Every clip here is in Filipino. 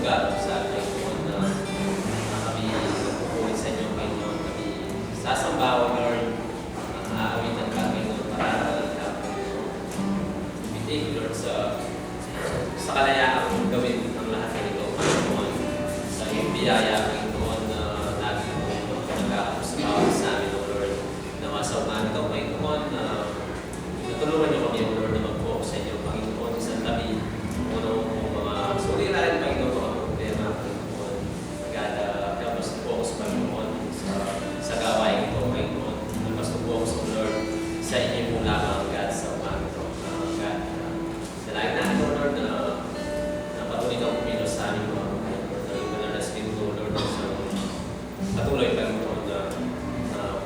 lugar sa Panginoon na kami nagpupuli sa inyo, Panginoon. Kami sasamba, O Lord, aawitan ka, Panginoon, para we thank you, Lord, sa kalayaan gawin ang lahat ng ito, Panginoon. Sa iyong biyaya, Panginoon, na lagi mo nagkakapos sa bawat sa amin, O Lord. Nawa sa umaga ito, Panginoon, na natulungan niyo kami, O Lord, na mag-focus sa inyo, Panginoon, isang tabi. Mga suliranin, Panginoon, mga problema, Panginoon. God, help us to focus, Panginoon, sa gawain ito, Panginoon. Help us to focus, O Lord, sa inyo po lamang, God, sa umaga ito. God, dalayan natin, O Lord, na patuloy kang pumilos sa amin, mga Panginoon. Na yung manalas din, O Lord, sa patuloy, Panginoon, na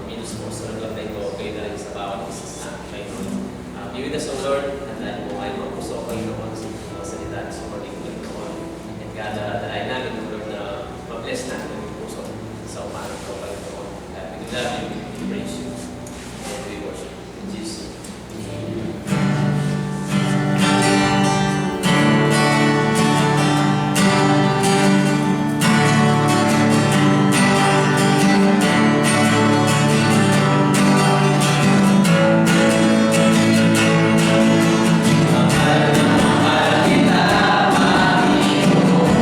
pumilos mo sa lugar na ito, kayo na rin sa bawat isa sa amin, Panginoon. Be with us, O Lord, at dahil mo kayo mga puso, Panginoon, sa mga salita sa morning, Panginoon. And God, dalayan namin, O Lord, na mag-bless natin ang puso sa umaga ito, Panginoon. God, we love you, we praise you, and we worship in Jesus' name. Kita, Panginoon,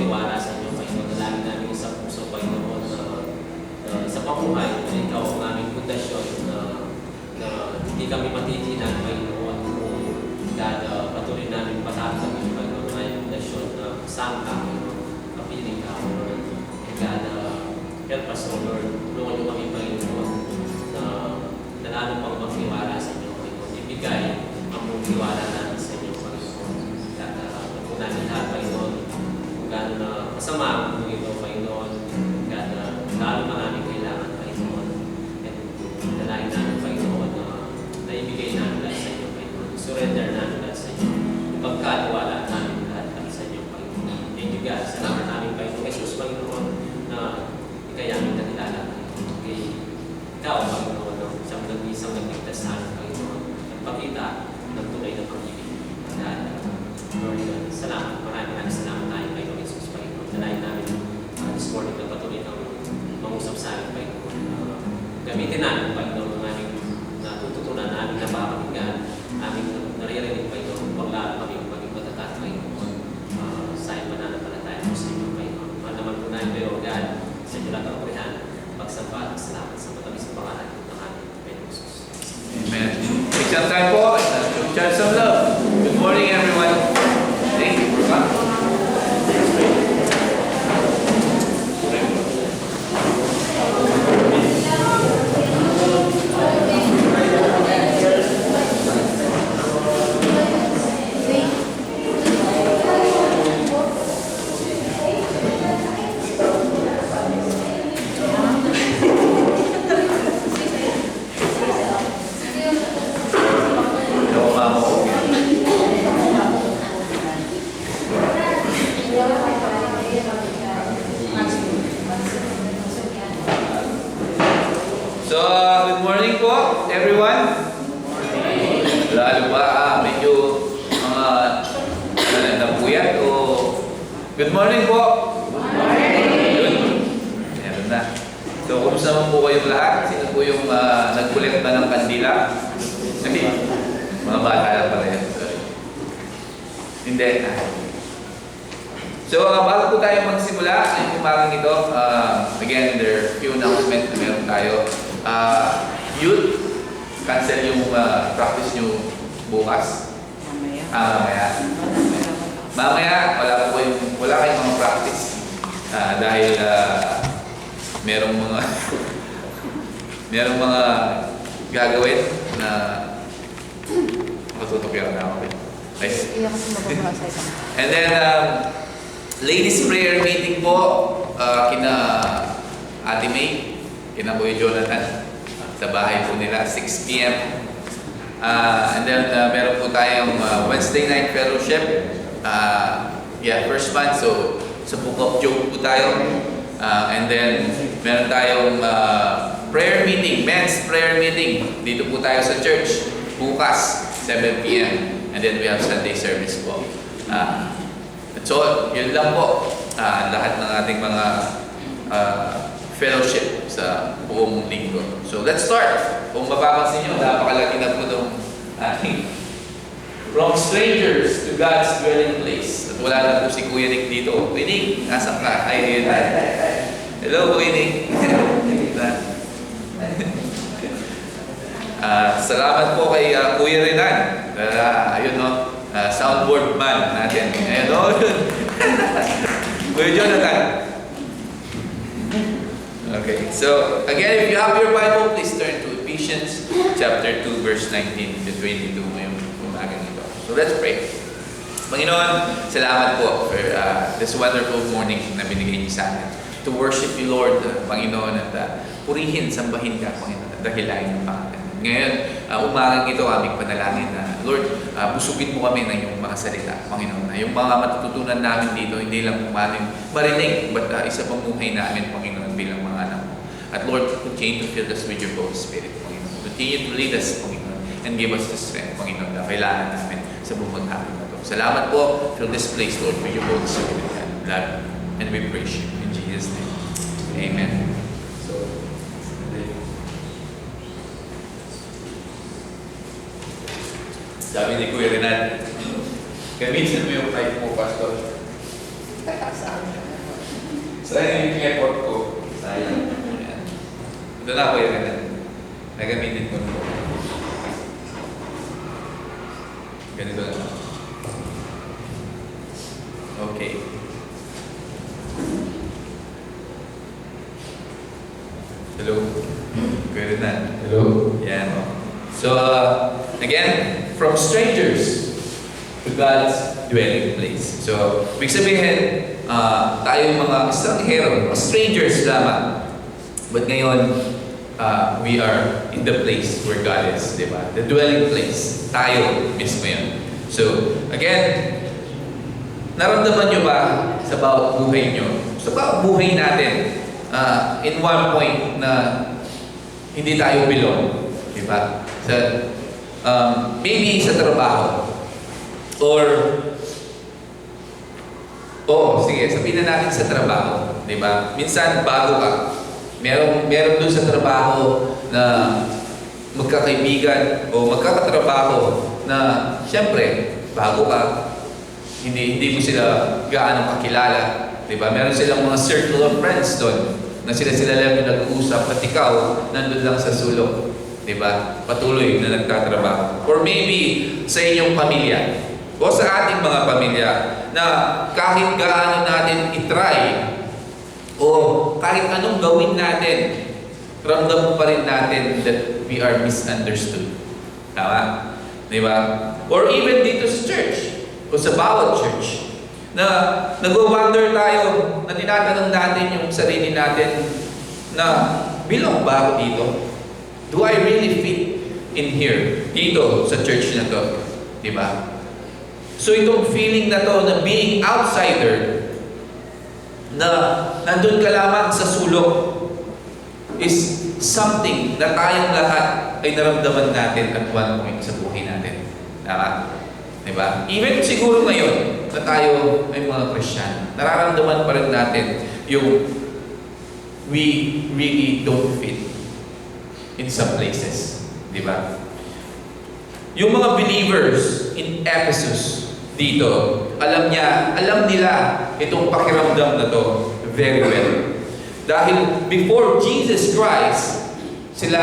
magtiwala sa inyo, Panginoon. Dalangin namin sa puso, Panginoon, na sa pamuhay, na ikaw ang aming pundasyon, na hindi kami matitinag, Panginoon, kung God, patuloy namin patatagin, Panginoon, ay pundasyon na saan ka, Panginoon, kapiling ka, Lord. God, help us, Lord. Tulungan niyo kami, Panginoon, na lalo pang magtiwala sa inyo, Panginoon. Ibigay ang mong tiwala namin sa inyo, Panginoon. Kung namin lahat, Panginoon, kung gano'n na masama ang mundo ito, Panginoon, God, lalo pa namin kailangan, Panginoon. At dalangin namin, Panginoon, na ibigay namin lahat sa inyo, Panginoon. Surrender namin lahat sa inyo. Pagkatiwala namin lahat sa inyo, Panginoon. Thank you, God. Salamat namin, Panginoon. Jesus, Panginoon, na ikay aming nakilala, Panginoon. Kay ikaw, Panginoon, siyang nag-isang nagligtas sa amin, Panginoon. Nagpakita ng tunay na pag-ibig. God, Lord, salamat. Maraming salamat tayo, Panginoon Jesus, Panginoon. Dalayan namin this morning na patuloy ng mangusap sa amin, Panginoon. Gamitin namin, Panginoon, ang aming natututunan namin na pakakinggan, aming naririnig, Panginoon, paglalo kami maging matatat, Panginoon, sa iyong mananampalataya mo sa inyo, Panginoon. Mahal naman po namin kayo, God, sa inyo lang kapurihan, pagsampa at salamat sa matamis na pangalan ng aming Panginoon Jesus. Amen. Take some time po. Show some love. Good morning, everyone. Thank you for coming. So, good morning po, everyone. Lalo ba, medyo mga napuyat o good morning po. Good morning. Meron na. So, kumusta naman po kayong lahat? Sino po yung nagkulit na ng kandila? Mga bata lang pala yan. Sorry. Hindi. So, bago po tayo magsimula, ngayong umagang ito, again, there are few announcements na meron tayo. Youth, cancel yung practice nyo bukas. Mamaya, wala kayong mga practice. Dahil merong mga gagawin na matutok yan na ako. And then, ladies prayer meeting po, kina Ate May, kina Boy Jonathan, sa bahay po nila, 6 p.m. And then, meron po tayong Wednesday night fellowship. First month, so sa Book of Job po tayo. And then, meron tayong prayer meeting, men's prayer meeting. Dito po tayo sa church, bukas, 7 p.m. And then we have Sunday service po. So, yun lang po. Lahat ng ating mga fellowship sa buong linggo. So, let's start. Kung mapapansin nyo, napakalaki na po itong ating from strangers to God's dwelling place. At wala na po si Kuya Nick dito. Kuya Nick, nasaan ka? Ay, hello, Kuya Nick. Salamat po kay Kuya Renan. Ayun no, soundboard man natin. Ayun no. Kuya Jonathan. Okay, so again, if you have your Bible, please turn to Ephesians chapter 2, verse 19 to 22 ngayong umagang ito. So let's pray. Panginoon, salamat po for this wonderful morning na binigay niyo sa atin. To worship you, Lord, Panginoon, at purihin, sambahin ka, Panginoon, at dahilain ng pangalan. Ngayon, umagang ito, aming panalangin na, Lord, busugin mo kami ng iyong mga salita, Panginoon. Yung mga matututunan namin dito, hindi lang marinig, but isa pang buhay namin, Panginoon, bilang mga anak mo. At Lord, continue to fill us with your Holy Spirit, Panginoon. Continue to lead us, Panginoon, and give us the strength, Panginoon, na kailangan namin sa buong hapon na ito. Salamat po, fill this place, Lord, with your Holy Spirit and love. And we praise you in Jesus' name. Amen. Sabi ni Kuya Renan, gamitin mo yung pipe mo, Pastor. Sayang yung effort ko. Sayang. Ayan. Ito na ako yung ganun. Nagamitin ko na. Ganito na. Okay. Hello? Good na. Hello? Yan. So, again, from strangers to God's dwelling place. So, ibig sabihin, tayo mga estranghero, mga strangers lamang. But ngayon, we are in the place where God is, di ba? The dwelling place. Tayo mismo yun. So, again, naramdaman nyo ba sa bawat buhay nyo? Sa bawat buhay natin, in one point na hindi tayo belong, di ba? Sa, maybe sa trabaho. Sige, sabihin na natin sa trabaho, di ba? Minsan bago ka, meron doon sa trabaho na magkakaibigan o magkakatrabaho na siyempre bago ka, hindi mo sila gaano kakilala, di ba? Meron silang mga circle of friends doon na sila lang yung nag-uusap at ikaw nandun lang sa sulok, di ba? Patuloy na nagtatrabaho. Or maybe sa inyong pamilya o sa ating mga pamilya na kahit gaano natin itry o kahit anong gawin natin, ramdam pa rin natin that we are misunderstood. Tama? Di ba? Or even dito sa church o sa bawat church na nag-wonder tayo, na tinatanong natin yung sarili natin na belong ba ako dito? Do I really fit in here? Dito sa church na to. Di ba? So itong feeling na to na being outsider, na nandun ka lamang sa sulok, is something na tayong lahat ay naramdaman natin at one point sa buhay natin. Tama? Diba? Even siguro ngayon na tayo ay mga Christian, nararamdaman pa rin natin yung we really don't fit in some places. Diba? Yung mga believers in Ephesus dito, alam nila itong pakiramdam na to very well. Dahil before Jesus Christ, sila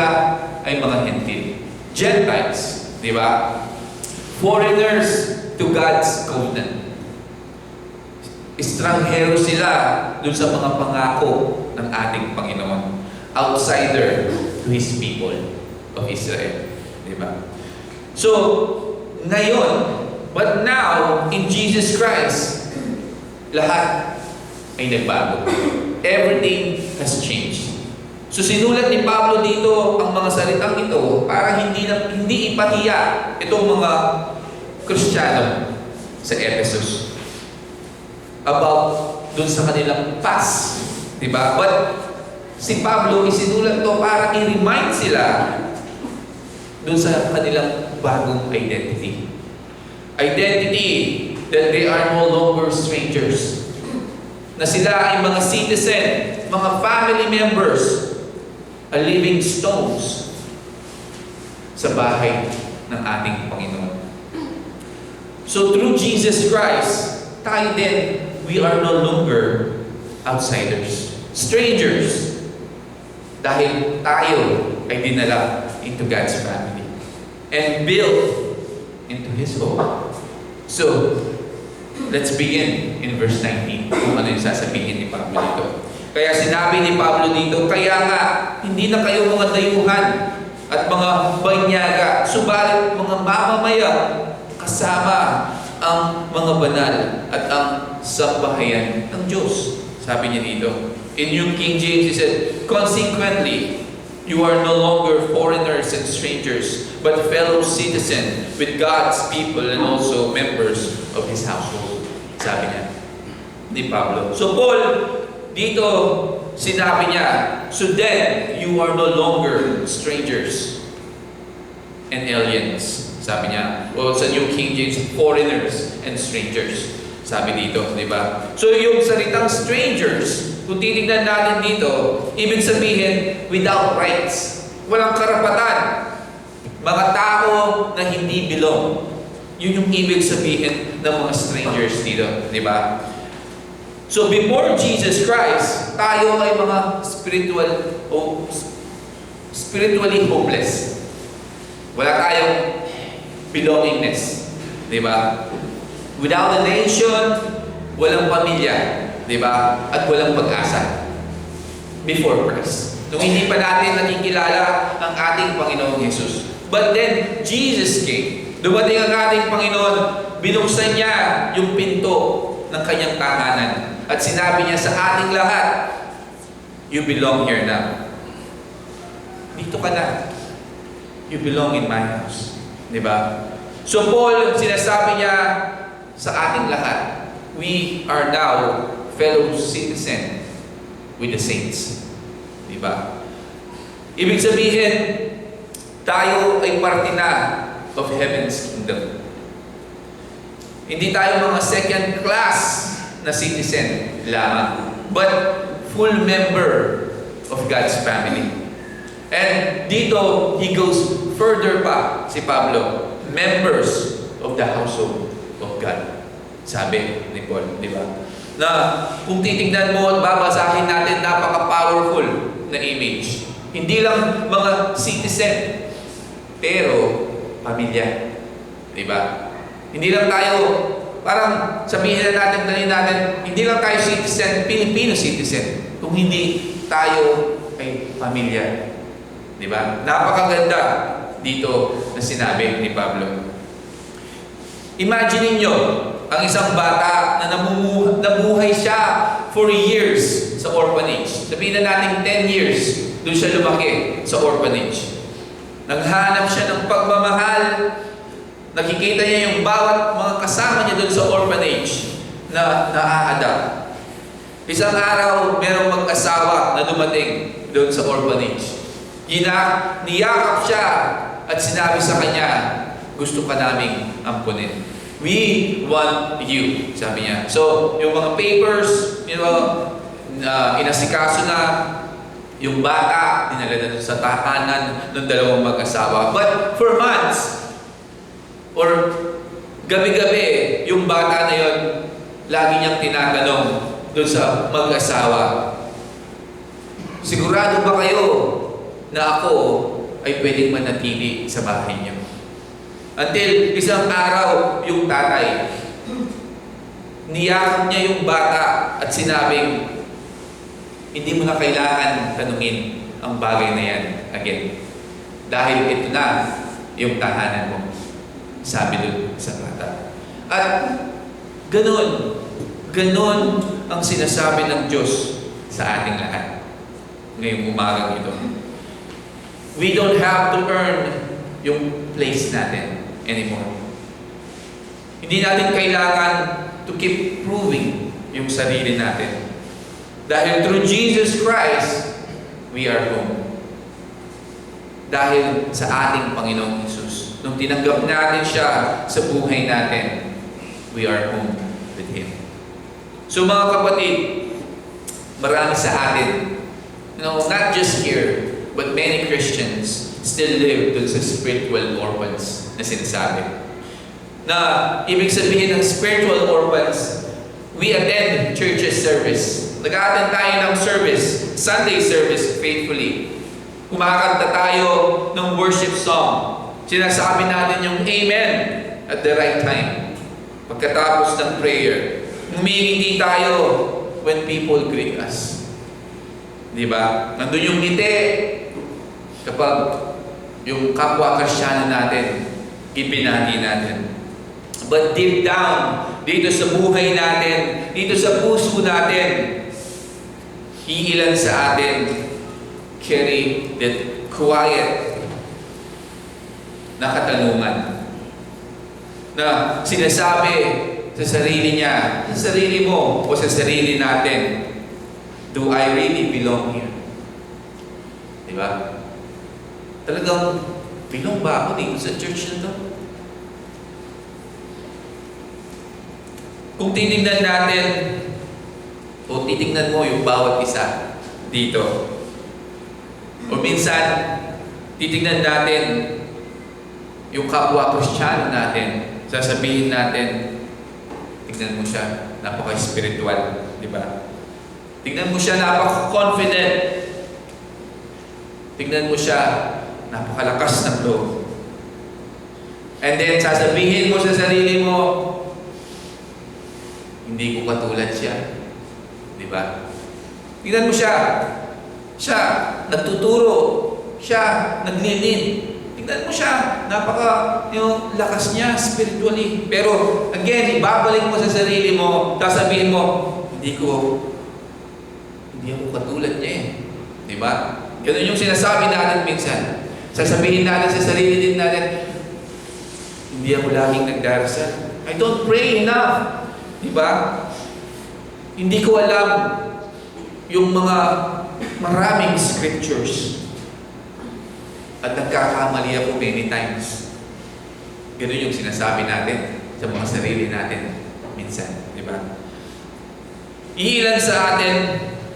ay mga hentil. Gentiles, di ba? Foreigners to God's covenant. Estranghero sila dun sa mga pangako ng ating Panginoon. Outsider to His people of Israel. Di ba? So, ngayon, but now, in Jesus Christ, lahat ay nagbago. Everything has changed. So sinulat ni Pablo dito ang mga salitang ito para hindi ipahiya itong mga Kristiyano sa Ephesus about dun sa kanilang past, di ba? But si Pablo isinulat to para i-remind sila dun sa kanilang bagong identity. Identity that they are no longer strangers. Na sila ay mga citizen, mga family members, living stones sa bahay ng ating Panginoon. So through Jesus Christ, tayo din, we are no longer outsiders, strangers. Dahil tayo ay dinala into God's family and built into His home. So, let's begin in verse 19 kung ano yung sasabihin ni Pablo dito. Kaya sinabi ni Pablo dito, kaya nga, hindi na kayo mga dayuhan at mga banyaga, subalit mga mamamaya kasama ang mga banal at ang sambahayan ng Diyos. Sabi niya dito. In New King James, he said, consequently, you are no longer foreigners and strangers, but fellow citizens with God's people and also members of His household. Sabi niya ni Pablo. So Paul, dito sinabi niya, so then you are no longer strangers and aliens. Sabi niya. O sa New King James, foreigners and strangers. Sabi dito, di ba? So yung salitang strangers, kung titignan natin dito, ibig sabihin, without rights. Walang karapatan. Mga tao na hindi belong. Yun yung ibig sabihin ng mga strangers dito, di ba? So before Jesus Christ, tayo ay mga spiritually hopeless. Wala tayong belongingness. Di ba? Without a nation, walang pamilya. Di ba? At walang pag-asa. Before Christ. Nung hindi pa natin nakikilala ang ating Panginoong Jesus. But then, Jesus came. Dumating ang ating Panginoon, binuksan niya yung pinto ng kanyang tahanan. At sinabi niya sa ating lahat, you belong here now. Dito ka na. You belong in my house. Diba? So Paul, sinasabi niya sa ating lahat, we are now fellow citizen with the saints. Diba? Ibig sabihin, tayo ay parte na of heaven's kingdom. Hindi tayo mga second class na citizen lamang, but full member of God's family. And dito, he goes further pa, si Pablo, members of the household of God. Sabi ni Paul, di ba? Na kung titignan mo at babasahin natin, napaka-powerful na image. Hindi lang mga citizen, pero pamilya. Di ba? Hindi lang tayo, parang sabihin na natin, dali natin, hindi lang tayo citizen, Filipino citizen, kung hindi tayo ay pamilya. Di ba? Napakaganda dito na sinabi ni Pablo. Imagine niyo ang isang bata na nabuhay siya for years sa orphanage. Sabihin na natin 10 years, doon siya lumaki sa orphanage. Naghanap siya ng pagmamahal. Nakikita niya yung bawat mga kasama niya doon sa orphanage na naa-adapt. Isang araw, merong mag-asawa na dumating doon sa orphanage. Niyakap siya at sinabi sa kanya, gusto ka naming ampunin. We want you, sabi niya. So, yung mga papers, inasikaso na, yung bata, dinala na sa tahanan ng dalawang mag-asawa. But for months, or gabi-gabi, yung bata na yon, lagi niyang tinatanong doon sa mag-asawa, sigurado ba kayo na ako ay pwedeng manatili sa bahay niyo? Until isang araw, yung tatay, niyakap niya yung bata at sinabing, hindi mo na kailangan tanungin ang bagay na yan again. Dahil ito na yung tahanan mo. Sabi doon sa bata. At ganun ang sinasabi ng Diyos sa ating lahat ngayong umagang ito. We don't have to earn yung place natin anymore. Hindi natin kailangan to keep proving yung sarili natin. Dahil through Jesus Christ, we are home. Dahil sa ating Panginoong Jesus. Nung tinanggap natin siya sa buhay natin, we are home with Him. So mga kapatid, marami sa atin, not just here, but many Christians still live dun sa spiritual orphans na sinasabi. Na ibig sabihin ng spiritual orphans, we attend church's service. Nag-attend tayo ng service, Sunday service faithfully. Kumakanta tayo ng worship song. Sinasabi natin yung amen at the right time. Pagkatapos ng prayer, ngumingiti tayo when people greet us. Diba? Nandun yung ngiti kapag yung kapwa Kristiyano natin, ipinati natin. But deep down, dito sa buhay natin, dito sa puso natin, iilan sa atin carry that quiet na katanungan na sinasabi sa sarili niya, sa sarili mo o sa sarili natin, do I really belong here? Diba? Talagang belong ba ako dito sa church na to? Kung titignan natin o titignan mo yung bawat isa dito, o minsan titignan natin yung kapwa Kristiyano natin, sasabihin natin, tignan mo siya, napaka-spiritual. Di ba? Tignan mo siya, napaka-confident. Tignan mo siya, napakalakas ng loob. And then, sasabihin mo sa sarili mo, hindi ko katulad siya. Di ba? Tignan mo siya. Siya, nagtuturo. Siya, naglilid. Tignan mo siya, yung lakas niya spiritually. Pero, again, ibabalik mo sa sarili mo, sasabihin mo, hindi ako katulad niya eh. Di ba? Ganun yung sinasabi natin minsan. Sasabihin natin sa sarili din natin, hindi ako laging nagdarasal. I don't pray enough. Di ba? Hindi ko alam yung mga maraming scriptures. At nagkakamali ako many times. Ganun yung sinasabi natin sa mga sarili natin minsan. Di ba? Iilan sa atin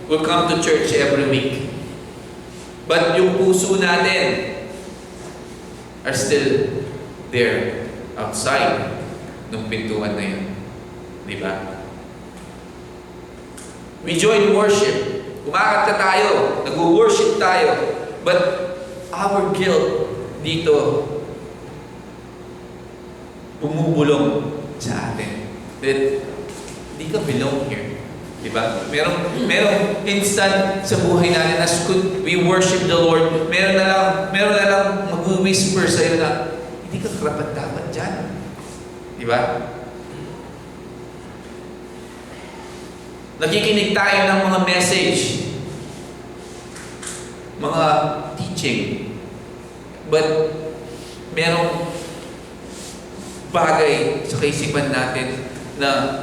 will come to church every week. But yung puso natin are still there outside ng pintuan na yun. Di ba? We join worship. Kumakanta tayo. Nag-worship tayo. But our guilt dito bumubulong sa atin. That di ka belong here. Diba? Merong instant sa buhay natin as we worship the Lord, meron na lang mag-whisper sa'yo na hindi ka karapat-dapat dyan. Diba? Nakikinig tayo ng mga message, mga teaching, but merong bagay sa kaisipan natin na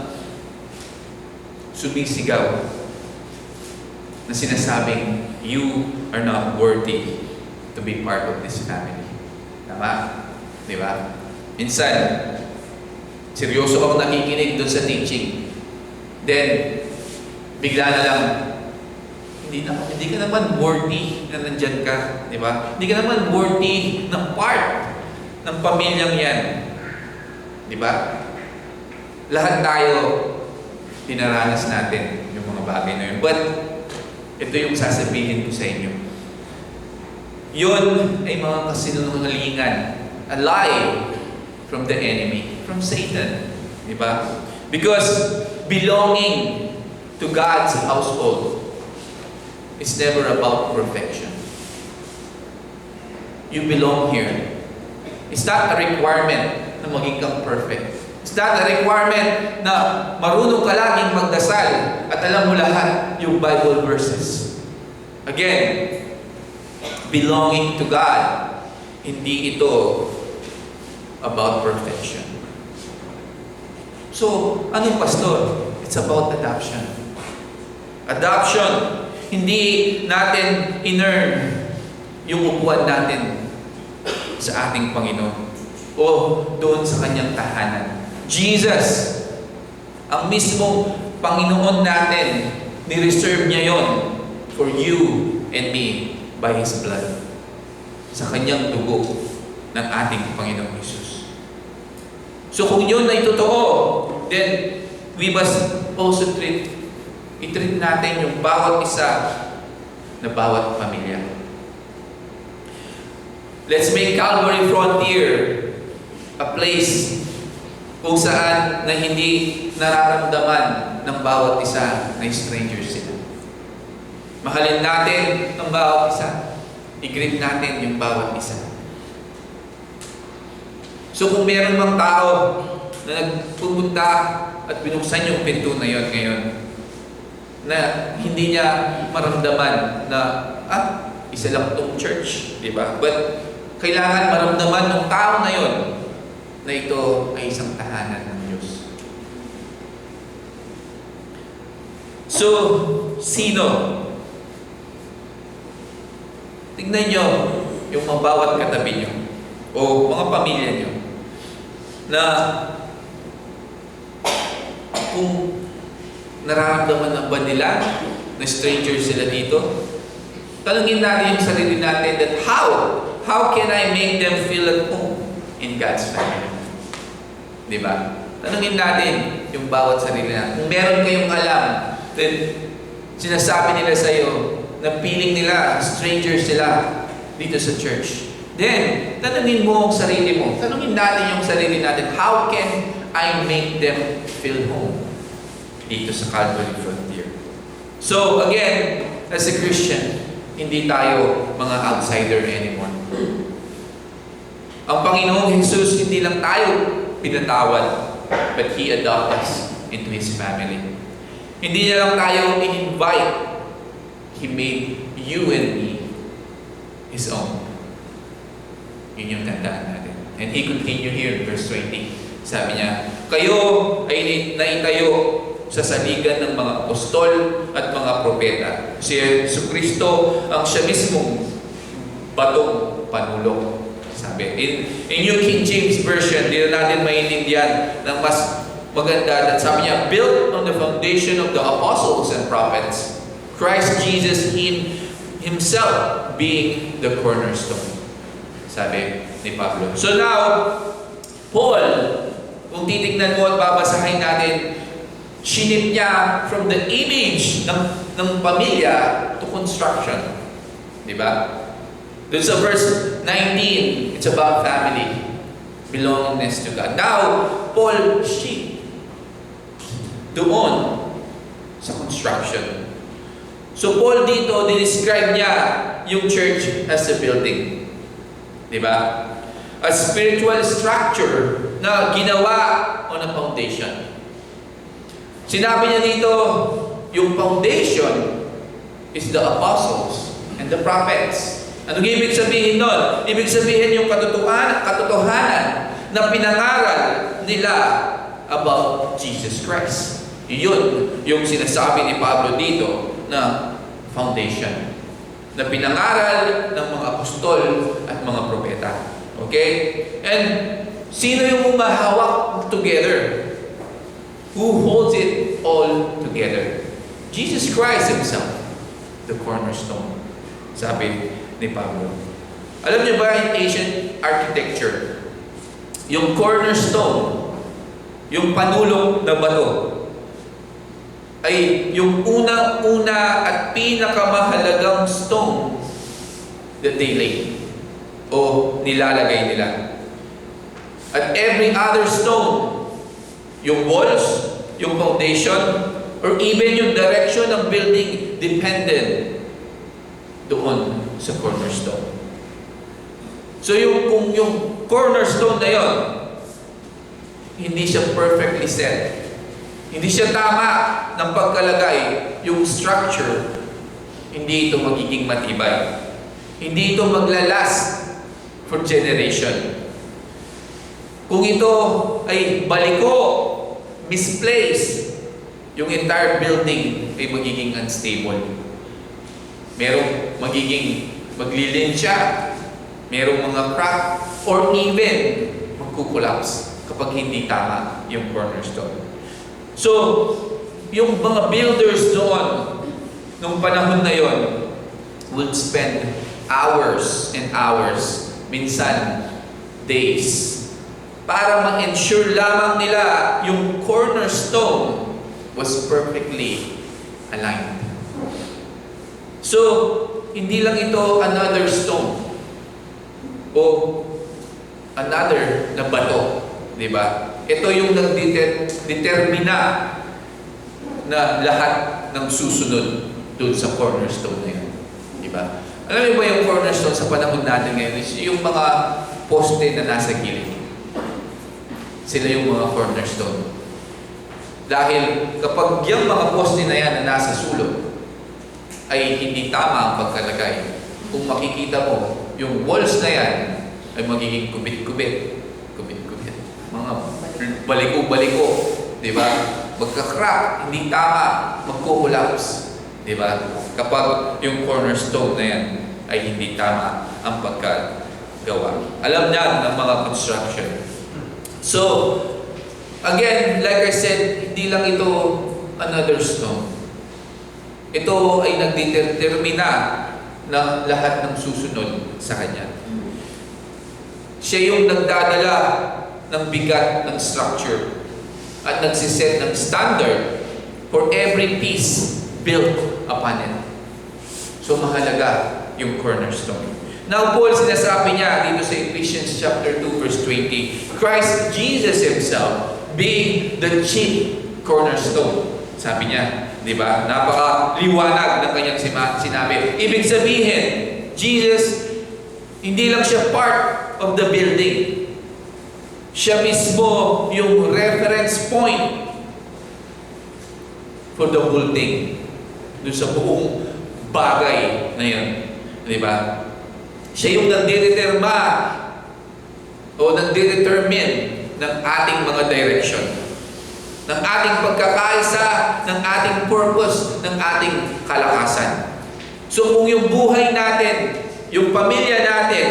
sumisigaw na sinasabing, you are not worthy to be part of this family. Tama? Di ba? Minsan, seryoso ako nakikinig doon sa teaching. Then, bigla na lang, hindi ka naman worthy na nandyan ka. Di ba? Hindi ka naman worthy ng part ng pamilyang yan. Di ba? Lahat tayo, dinaranas natin yung mga bagay na yun. But, ito yung sasabihin ko sa inyo. Yun ay mga kasinungalingan. A lie from the enemy, from Satan. Diba? Because belonging to God's household is never about perfection. You belong here. It's not a requirement na maging kang perfect. It's not a requirement na marunong ka laging magdasal at alam mo lahat yung Bible verses. Again, belonging to God, hindi ito about perfection. So, anong pastor? It's about adoption. Adoption, hindi natin in-earn yung upuan natin sa ating Panginoon o doon sa kanyang tahanan. Jesus, ang mismong Panginoon natin, ni-reserve niya yon for you and me by His blood. Sa kanyang dugo ng ating Panginoong Jesus. So kung yun ay totoo, then we must also i-treat natin yung bawat isa na bawat pamilya. Let's make Calvary Frontier a place kung saan na hindi nararamdaman ng bawat isa na strangers sila. Mahalin natin ang bawat isa. I-greet natin yung bawat isa. So kung meron mang tao na nagpupunta at binuksan yung pinto na yon ngayon, na hindi niya maramdaman na, isa lang itong church, di ba? But kailangan maramdaman ng tao na yon na ito ay isang tahanan ng Diyos. So, sino? Tingnan nyo yung mga bawat katabi nyo o mga pamilya nyo na kung nararamdaman na ba nila na strangers sila dito, tanungin natin yung sarili natin that how can I make them feel at home in God's family? Diba? Tanungin natin yung bawat sarili natin. Kung meron kayong alam then sinasabi nila sa iyo na feeling nila, strangers sila dito sa church. Then, tanungin mo ang sarili mo. Tanungin natin yung sarili natin. How can I make them feel home dito sa Calvary Frontier? So, again, as a Christian, hindi tayo mga outsider anymore. Ang Panginoong Jesus, hindi lang tayo pinatawad, but He adopted us into His family. Hindi niya lang tayo in-invite. He made you and me His own. Yun yung tandaan natin. And He continued here in verse 20. Sabi niya, kayo ay naitayo sa saligan ng mga apostol at mga propeta. Si Jesucristo ang siya mismong batong panulong. Sabi. In New King James Version, hindi na natin maintindihan ng mas maganda. Sabi niya, built on the foundation of the apostles and prophets, Christ Jesus Himself being the cornerstone. Sabi ni Pablo. So now, Paul, kung titignan mo at babasahin natin, sinip niya from the image ng pamilya to construction. Diba? Doon sa verse 19, it's about family, belongingness to God. Now, Paul, doon sa construction. So Paul dito, describe niya yung church as a building. Diba? A spiritual structure na ginawa on a foundation. Sinabi niya dito, yung foundation is the apostles and the prophets. Anong ibig sabihin nun? Ibig sabihin yung katotohanan na pinangaral nila about Jesus Christ. Yun yung sinasabi ni Pablo dito na foundation. Na pinangaral ng mga apostol at mga propeta. Okay? And sino yung umahawak together? Who holds it all together? Jesus Christ Himself, the cornerstone. Sabi ni Pablo. Alam niyo ba in ancient architecture, yung cornerstone, yung panulong na bato, ay yung una at pinakamahalagang stone that they lay o nilalagay nila. At every other stone, yung walls, yung foundation, or even yung direction ng building depended doon sa cornerstone. So kung yung cornerstone na yon, hindi siya perfectly set, hindi siya tama ng pagkalagay, yung structure, hindi ito magiging matibay. Hindi ito maglalast for generation. Kung ito ay baliko, misplaced, yung entire building ay magiging unstable. Merong maglilin siya, merong mga crack, or even magkukolapse kapag hindi tama yung cornerstone. So, yung mga builders noon, nung panahon na yon, would spend hours and hours, minsan days, para ma-ensure lamang nila yung cornerstone was perfectly aligned. So, hindi lang ito another stone o another na bato, di ba? Ito yung nagdetermina na lahat ng susunod doon sa cornerstone na yun. Di ba? Alam niyo ba yung cornerstone sa panahon natin ngayon is yung mga poste na nasa gilid. Sila yung mga cornerstone. Dahil kapag yung mga poste na yan na nasa sulok ay hindi tama ang pagkalagay, kung makikita mo, yung walls na yan ay magiging kubit-kubit. Kubit-kubit. Mga baliko-baliko. Diba? Magka-crack, hindi tama, magko-collapse. Diba? Kapag yung cornerstone na yan ay hindi tama ang pagkagawa. Alam niya ng mga construction. So, again, like I said, hindi lang ito another stone. Ito ay nagdetermina na lahat ng susunod sa Kanya. Siya yung nagdadala ng bigat ng structure at nagsiset ng standard for every piece built upon it. So mahalaga yung cornerstone. Now, Paul, sinasabi niya dito sa Ephesians chapter 2, verse 20, Christ Jesus Himself being the chief cornerstone. Sabi niya, di ba? Napaka-liwanag ng kanyang sinabi. Ibig sabihin, Jesus, hindi lang siya part of the building. Siya mismo yung reference point for the whole thing. Doon sa buong bagay na yun. Di ba? Siya yung nagdedeterma o nagdedetermine ng ating mga direction, ng ating pagkakaisa, ng ating purpose, ng ating kalakasan. So kung yung buhay natin, yung pamilya natin,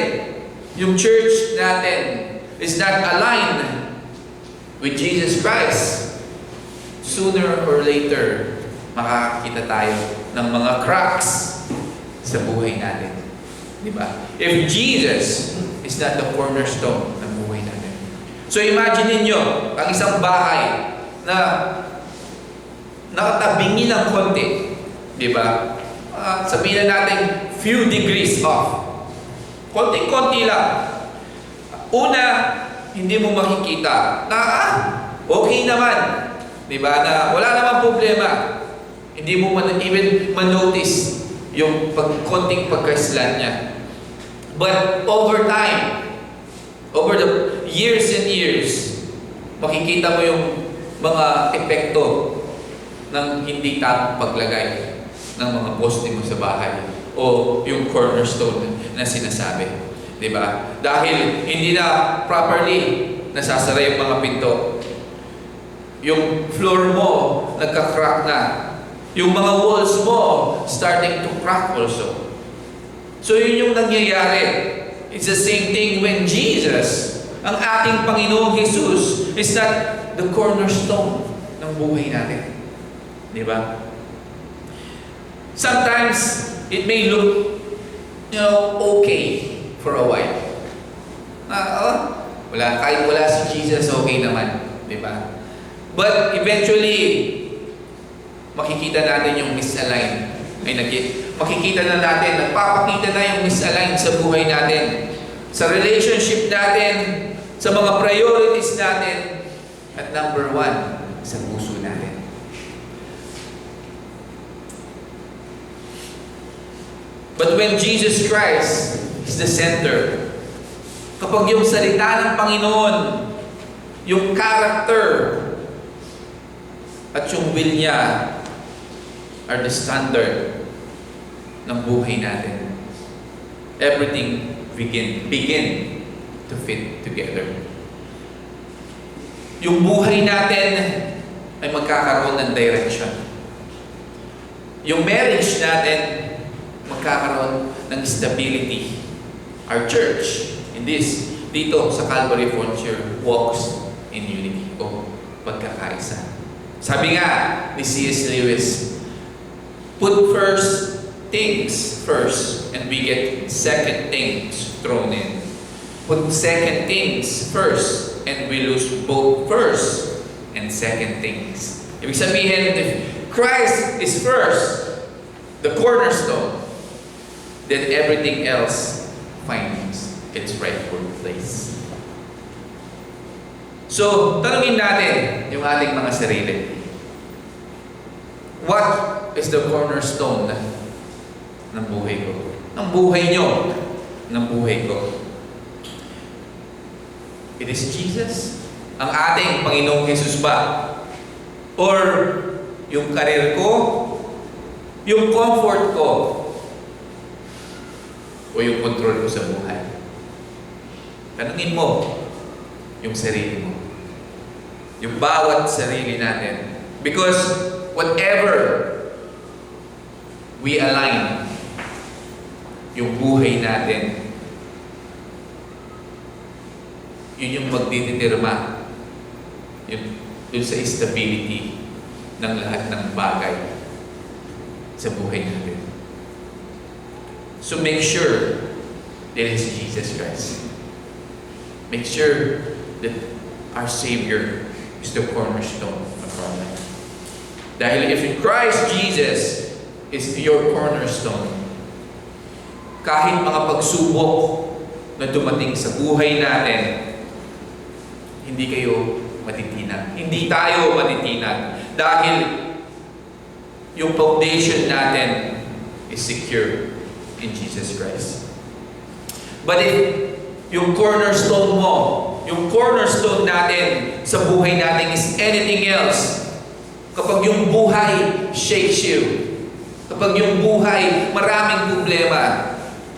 yung church natin is not aligned with Jesus Christ, sooner or later, makakakita tayo ng mga cracks sa buhay natin. Diba? If Jesus is not the cornerstone ng buhay natin. So imagine ninyo, ang isang bahay na nakatabingi ng konti. Diba? Sabihin na natin, few degrees off. Konti-konti lang. Una, hindi mo makikita na okay naman. Diba? Na wala namang problema. Hindi mo even manotice yung konting pagkaslan niya. But over time, over the years and years, makikita mo yung mga epekto ng hindi tamang paglagay ng mga poste mo sa bahay o yung cornerstone na sinasabi. Diba? Dahil hindi na properly nasasara yung mga pinto. Yung floor mo, nagka-crack na. Yung mga walls mo, starting to crack also. So yun yung nangyayari. It's the same thing when Jesus, ang ating Panginoong Jesus, is not the cornerstone ng buhay natin. Di ba? Sometimes, it may look, okay for a while. Kahit wala si Jesus, okay naman. Di ba? But eventually, makikita natin yung misaligned. Makikita na natin, nagpapakita na yung misaligned sa buhay natin, sa relationship natin, sa mga priorities natin, at number one, sa puso natin. But when Jesus Christ is the center, kapag yung salita ng Panginoon, yung character, at yung will niya are the standard ng buhay natin, everything begin to fit together. Yung buhay natin ay magkakaroon ng direction. Yung marriage natin magkakaroon ng stability. Our church dito sa Calvary Frontier walks in unity o pagkakaisa. Sabi nga ni C.S. Lewis, put first things first and we get second things thrown in. Put second things first and we lose both first and second things. Ibig sabihin, if Christ is first, the cornerstone, then everything else finds its rightful place. So, tanungin natin yung ating mga sarili. What is the cornerstone ng buhay ko? Ng buhay nyo? Ng buhay ko? It is Jesus? Ang ating Panginoong Jesus ba? Or yung karir ko? Yung comfort ko? O yung control ko sa buhay? Tanungin mo yung sarili mo. Yung bawat sarili natin. Because whatever we align yung buhay natin, yun yung magdideterma yun sa stability ng lahat ng bagay sa buhay natin. So make sure that it's Jesus Christ. Make sure that our Savior is the cornerstone of our life. Dahil if in Christ Jesus is your cornerstone, kahit mga pagsubok na dumating sa buhay natin, hindi kayo matitinag. Hindi tayo matitinag. Dahil yung foundation natin is secure in Jesus Christ. But if yung cornerstone mo, yung cornerstone natin sa buhay natin is anything else, kapag yung buhay shakes you, kapag yung buhay maraming problema,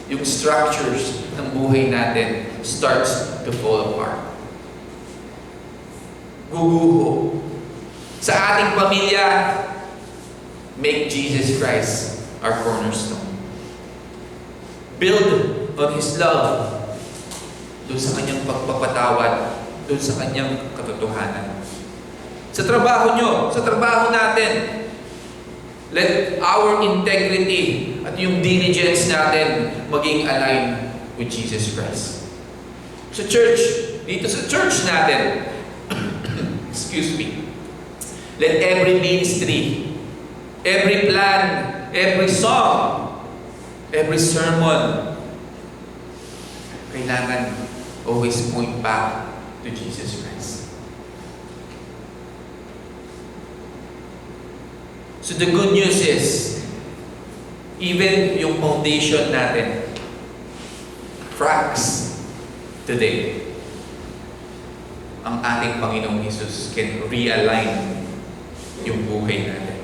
yung structures ng buhay natin starts to fall apart. Guguho. Sa ating pamilya, make Jesus Christ our cornerstone. Build on His love. Doon sa kanyang pagpapatawad, doon sa kanyang katotohanan. Sa trabaho nyo, sa trabaho natin, let our integrity at yung diligence natin maging aligned with Jesus Christ. Sa church, dito sa church natin, excuse me, let every ministry, every plan, every song, every sermon, kailangan always point back to Jesus Christ. So the good news is, even yung foundation natin cracks today, ang ating Panginoong Jesus can realign yung buhay natin.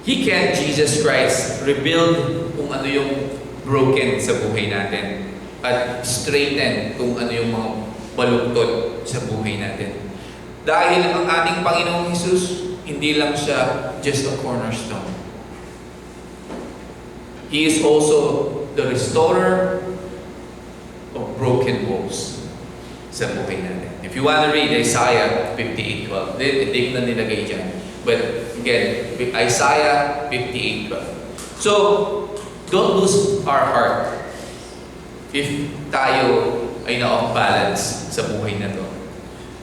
He can, Jesus Christ, rebuild kung ano yung broken sa buhay natin at straighten kung ano yung mga baluktot sa buhay natin. Dahil ang ating Panginoong Jesus, hindi lang siya just a cornerstone. He is also the restorer of broken walls sa buhay natin. If you want to read Isaiah 58:12, hindi ko na nilagay dyan. But again, Isaiah 58:12. So, don't lose our heart if tayo ay na-off balance sa buhay na to.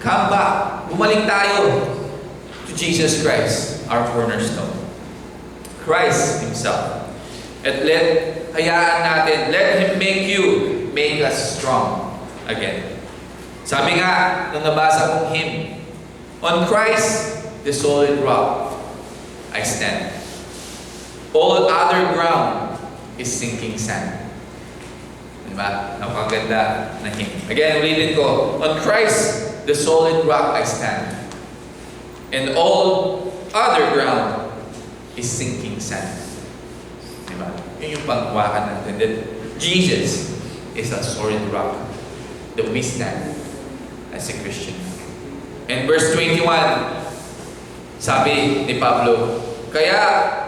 Come back. Bumalik tayo to Jesus Christ, our cornerstone. Christ Himself. At hayaan natin, let Him make us strong again. Sabi nga, nung nabasa kong hymn, on Christ, the solid rock, I stand. All other ground is sinking sand. Diba? Napakaganda na hymn. Again, ulitin ko, on Christ, the solid rock I stand. And all other ground is sinking sand. Diba? Yun yung pangwakan natin. That Jesus is a solid rock that we stand as a Christian. And verse 21, sabi ni Pablo, kaya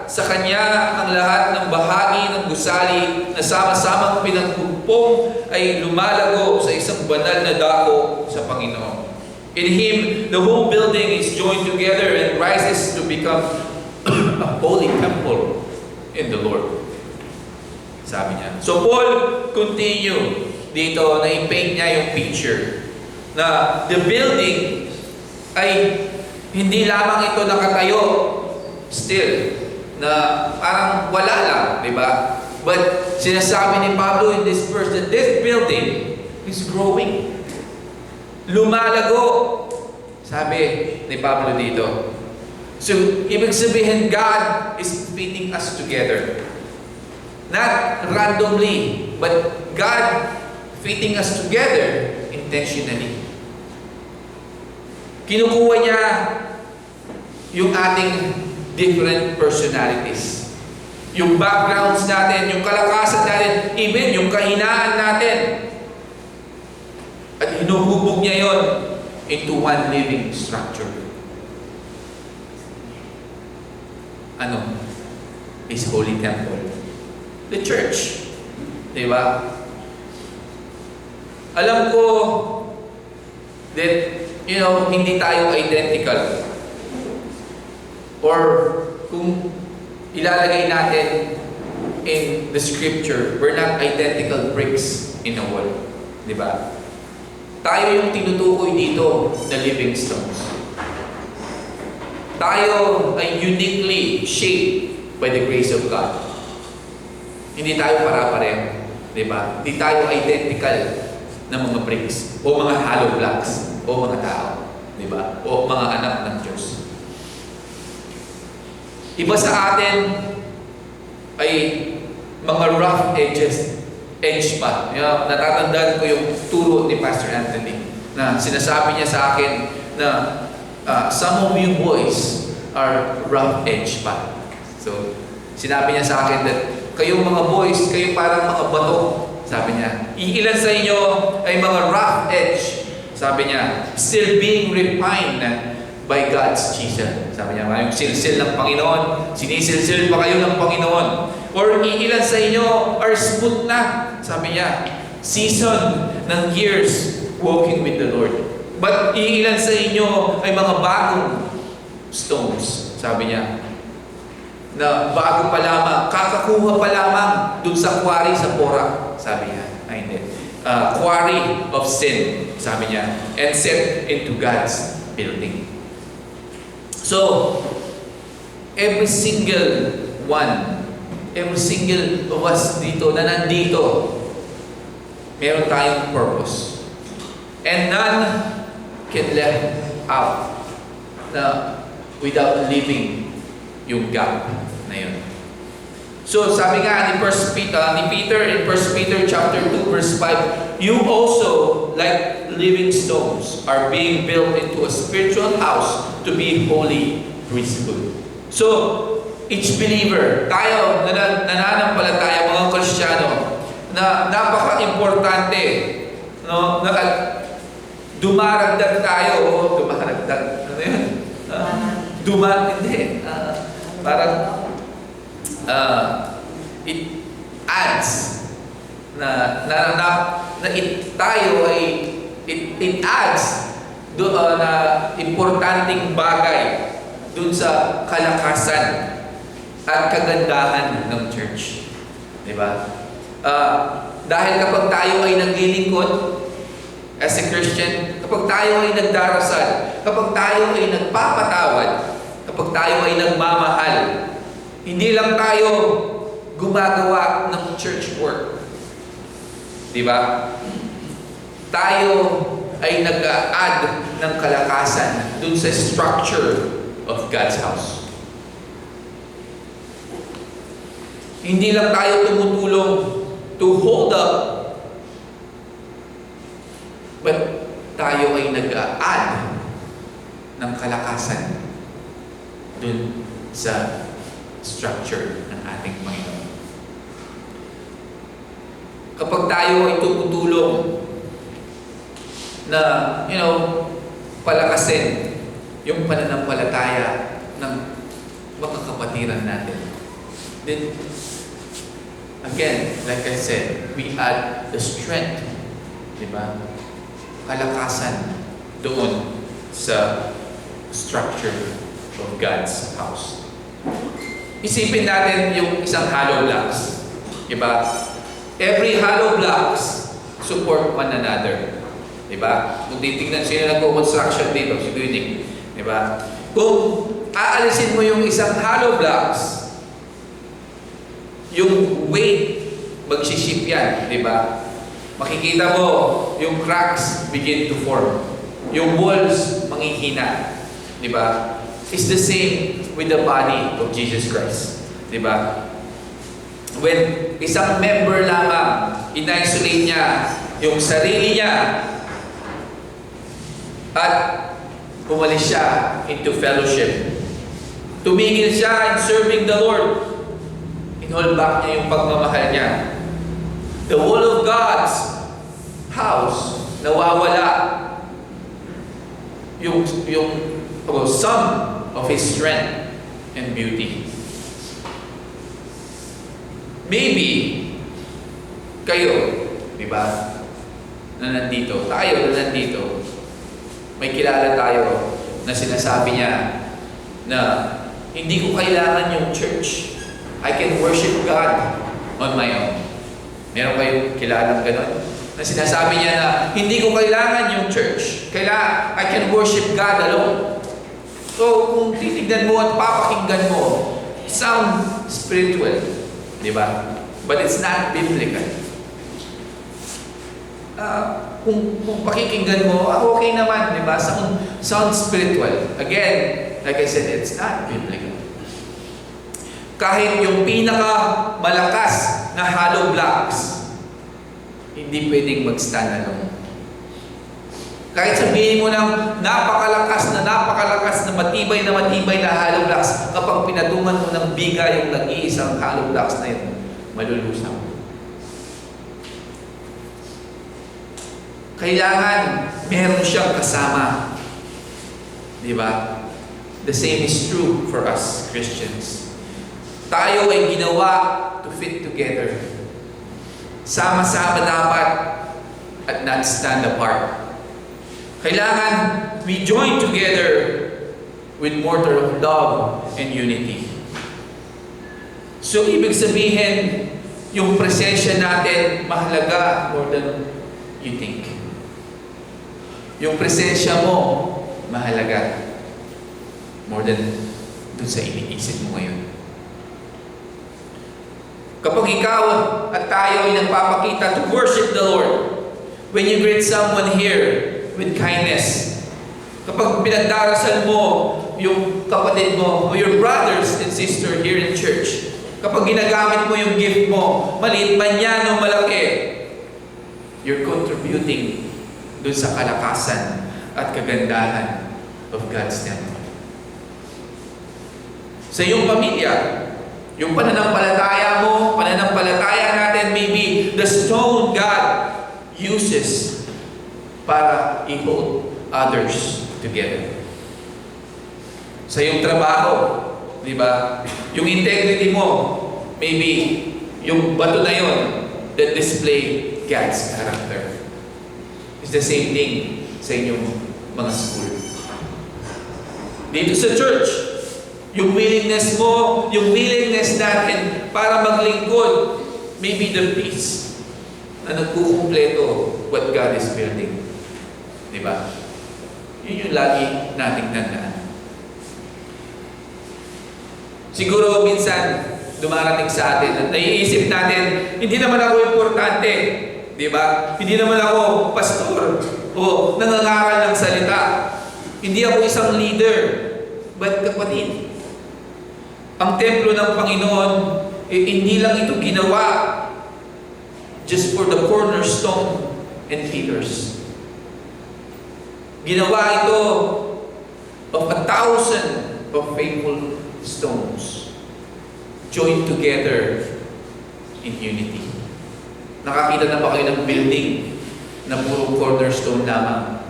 sa Kanya ang lahat ng bahagi ng gusali na sama-samang pinagpugpong ay lumalago sa isang banal na dako sa Panginoon. In Him, the whole building is joined together and rises to become a holy temple in the Lord. Sabi niya. So Paul continue dito na i-paint niya yung picture na the building ay hindi lamang ito nakatayo still na parang wala lang, di ba? But sinasabi ni Pablo in this verse that this building is growing. Lumalago. Sabi ni Pablo dito. So, ibig sabihin, God is fitting us together. Not randomly, but God fitting us together intentionally. Kinukuha niya yung ating different personalities. Yung backgrounds natin, yung kalakasan natin, even yung kahinaan natin. At hinuhubog niya yon into one living structure. Ano? His holy temple. The church. Diba? Alam ko that, hindi tayo identical. Or kung ilalagay natin in the scripture, we're not identical bricks in a wall. Diba? Tayo yung tinutukoy dito na living stones. tayo ay uniquely shaped by the grace of God. Hindi tayo para-pareho. Diba? Hindi tayo identical na mga bricks o mga hollow blocks o mga tao. Diba? O mga anak ng Diyos. Iba sa atin ay mga rough edge pa. Natatandaan ko yung turo ni Pastor Anthony na sinasabi niya sa akin na some of you boys are rough edge pa. So, sinabi niya sa akin that kayong mga boys, kayo parang mga bato. Sabi niya, iilan sa inyo ay mga rough edge. Sabi niya, still being refined by God's chisel. Sabi niya, yung silsil ng Panginoon, sinisilsil pa kayo ng Panginoon. Or iilan sa inyo are smooth na. Sabi niya, season ng years walking with the Lord. But iilan sa inyo ay mga bagong stones. Sabi niya, na bago pa lamang, kakakuha pa lamang dun sa quarry sa Pora. Sabi niya, ay hindi. Quarry of sin, sabi niya, and set into God's building. So, every single one, every single of us dito na nandito, meron tayong purpose. And none can left out na without leaving yung gap na yun. So, sabi nga ni Peter in 1 Peter chapter 2 verse 5, you also, like living stones, are being built into a spiritual house to be holy priesthood. So, each believer, tayo, nananampalataya, mga Kristiyano, na napaka-importante, no, na dumaragdag tayo, dumaragdag, ano yun? Hindi. Parang it adds na tayo ay it adds na importanteng bagay dun sa kalakasan at kagandahan ng church. Diba? Dahil kapag tayo ay naglilingkod as a Christian, kapag tayo ay nagdarasal, kapag tayo ay nagpapatawad, kapag tayo ay nagmamahal, hindi lang tayo gumagawa ng church work. Diba? Tayo ay nag-add ng kalakasan dun sa structure of God's house. Hindi lang tayo tumutulong to hold up, but tayo ay nag-add ng kalakasan dun sa structure ng ating Panginoon. Kapag tayo ay tumutulong na, palakasin yung pananampalataya ng mga kapatiran natin, then, again, like I said, we add the strength, diba? Kalakasan doon sa structure of God's house. Isipin natin yung isang hollow blocks. Diba? Every hollow blocks support one another. Diba? Kung titignan sila nag-construction dito, si Guining. Diba? Kung aalisin mo yung isang hollow blocks, yung weight, magsiship yan. Diba? Makikita mo, yung cracks begin to form. Yung walls, manghihina. Diba? It's the same with the body of Jesus Christ. Diba? When isang member lamang, in-isolate niya yung sarili niya at umalis siya into fellowship. Tumigil siya in serving the Lord. In-hold back niya yung pagmamahal niya. The whole of God's house nawawala yung some of His strength and beauty. Maybe kayo, di ba? Na nandito, tayo na nandito, may kilala tayo na sinasabi niya na hindi ko kailangan yung church. I can worship God on my own. Meron kayong kilalang ganon? Na sinasabi niya na hindi ko kailangan yung church. I can worship God alone. So, kung titignan mo at papakinggan mo, sound spiritual, di ba? But it's not biblical. Kung pakikinggan mo, okay naman, di ba? Sound spiritual. Again, like I said, it's not biblical. Kahit yung pinaka malakas na hollow blocks, hindi pwedeng mag-stand alone. Kahit sabihin mo ng napakalakas na matibay na hollow blocks, kapag pinatungan mo ng biga yung nag-iisang hollow blocks na yun, malulusaw. Kailangan meron siyang kasama. Di ba? The same is true for us Christians. Tayo ay ginawa to fit together. Sama-sama dapat at not stand apart. Kailangan we join together with mortar of love and unity. So, ibig sabihin, yung presensya natin mahalaga more than you think. Yung presensya mo mahalaga more than dun sa iniisip mo ngayon. Kapag ikaw at tayo ay nagpapakita to worship the Lord, when you greet someone here with kindness, kapag pinagdarasal mo yung kapatid mo o your brothers and sister here in church, kapag ginagamit mo yung gift mo, maliit man yan o malaki, you're contributing dun sa kalakasan at kagandahan of God's temple. Sa iyong pamilya, yung pananampalataya mo, pananampalataya natin, maybe the stone God uses para i-hold others together. Sa iyong trabaho, di ba? Yung integrity mo, maybe yung bato na yun that display God's character. It's the same thing sa inyong mga school. Dito sa church, yung willingness mo, yung willingness natin para maglingkod, maybe the peace na nagkukumpleto what God is building. Di ba? Yun yung lagi nating tandaan. Siguro minsan, dumarating sa atin at naiisip natin, hindi naman ako importante. Di ba? Hindi naman ako pastor o nangangaral ng salita. Hindi ako isang leader. But kapatid, ang templo ng Panginoon, hindi lang ito ginawa just for the cornerstone and pillars. Ginawa ito of 1,000 of faithful stones joined together in unity. Nakakita na ba kayo ng building na puro cornerstone lamang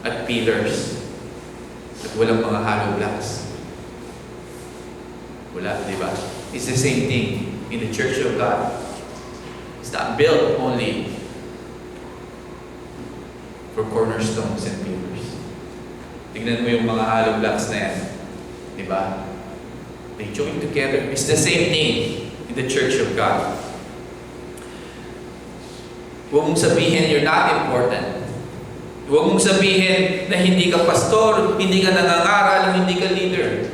at pillars at walang mga hollow blocks? Wala, di ba? It's the same thing in the Church of God. It's not built only for cornerstones and pillars. Tignan mo yung mga hollow blocks na yan. Di ba? They join together. It's the same thing in the Church of God. Huwag mong sabihin you're not important. Huwag mong sabihin na hindi ka pastor, hindi ka nangangaral, hindi ka leader.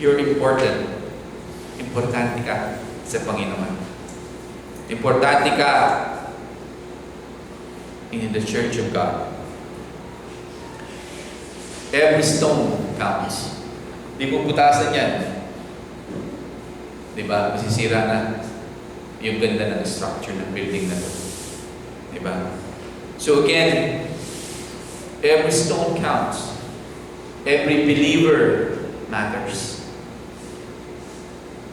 You're important. Importante ka sa Panginoon. Importante ka in the Church of God. Every stone counts. Di mo butasan yan. Diba? Masisira na yung ganda ng structure ng building na ito. Diba? So again, every stone counts. Every believer matters.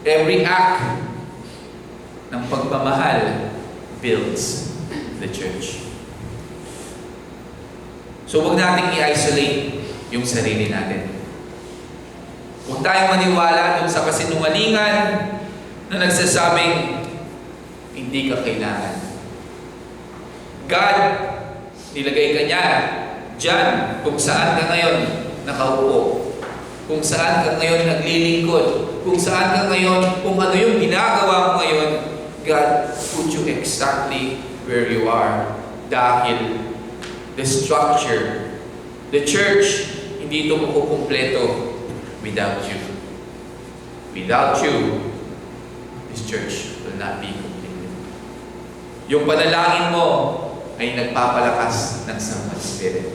Every act ng pagmamahal builds the church. So huwag nating i-isolate yung sarili natin. Huwag tayong maniwala dun sa kasinungalingan na nagsasabing hindi ka kailangan. God, nilagay ka niya dyan kung saan ka ngayon nakaupo. Kung saan ka ngayon naglilingkod. Kung saan ka ngayon, kung ano yung ginagawa mo ngayon, God put you exactly where you are. Dahil the structure, the church, hindi ito makukumpleto without you. Without you, this church will not be complete. Yung panalangin mo ay nagpapalakas ng Holy Spirit.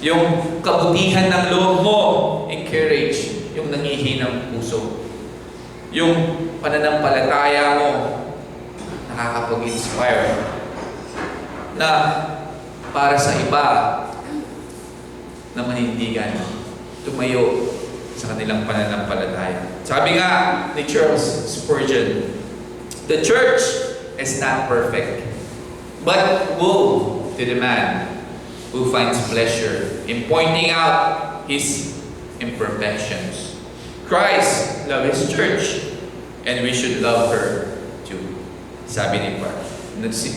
Yung kabutihan ng loob mo, encourage yung nangihinang puso. Yung pananampalataya mo, nakakapag-inspire na para sa iba na manindigan, tumayo sa kanilang pananampalataya. Sabi nga ni Charles Spurgeon, the church is not perfect, but woe to the man who finds pleasure in pointing out his imperfections. Christ loved His church, and we should love her too. Sabi ni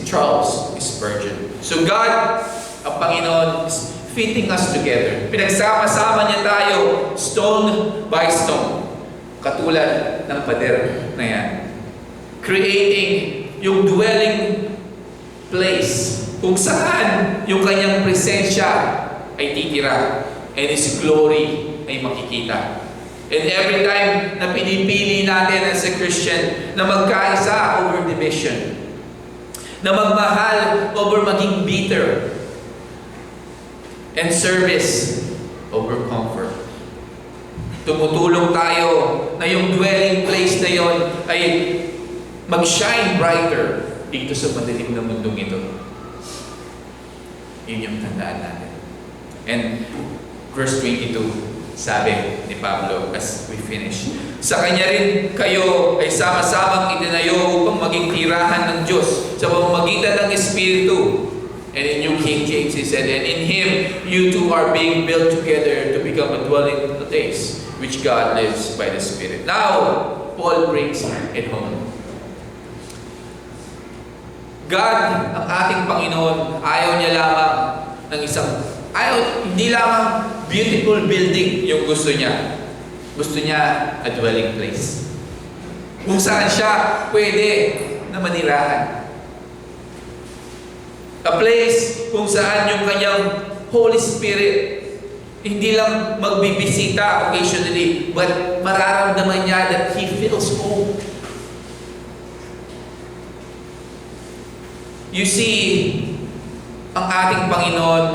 Charles Spurgeon. So God, ang Panginoon, is fitting us together. Pinagsama-sama niya tayo, stone by stone. Katulad ng pader na yan. Creating yung dwelling place kung saan yung kanyang presensya ay titira and His glory ay makikita. And every time na pinipili natin as a Christian na magkaisa over division, na magmahal over maging bitter, and service over comfort. Tumutulong tayo na yung dwelling place na yon ay mag-shine brighter dito sa madilim na mundong ito. Yun yung tandaan natin. And verse 22, sabi ni Pablo as we finish, sa Kanya rin kayo ay sama-samang itinayo upang maging tirahan ng Diyos sa pamamagitan ng Espiritu. And in New King James, he said, and in Him, you two are being built together to become a dwelling place which God lives by the Spirit. Now, Paul brings it home. God, ang ating Panginoon, ayaw niya lamang ng hindi lamang beautiful building yung gusto niya. Gusto niya a dwelling place. Kung saan siya pwede na manirahan. A place kung saan yung kanyang Holy Spirit hindi lang magbibisita occasionally, but mararamdaman niya that He feels home. You see, ang ating Panginoon,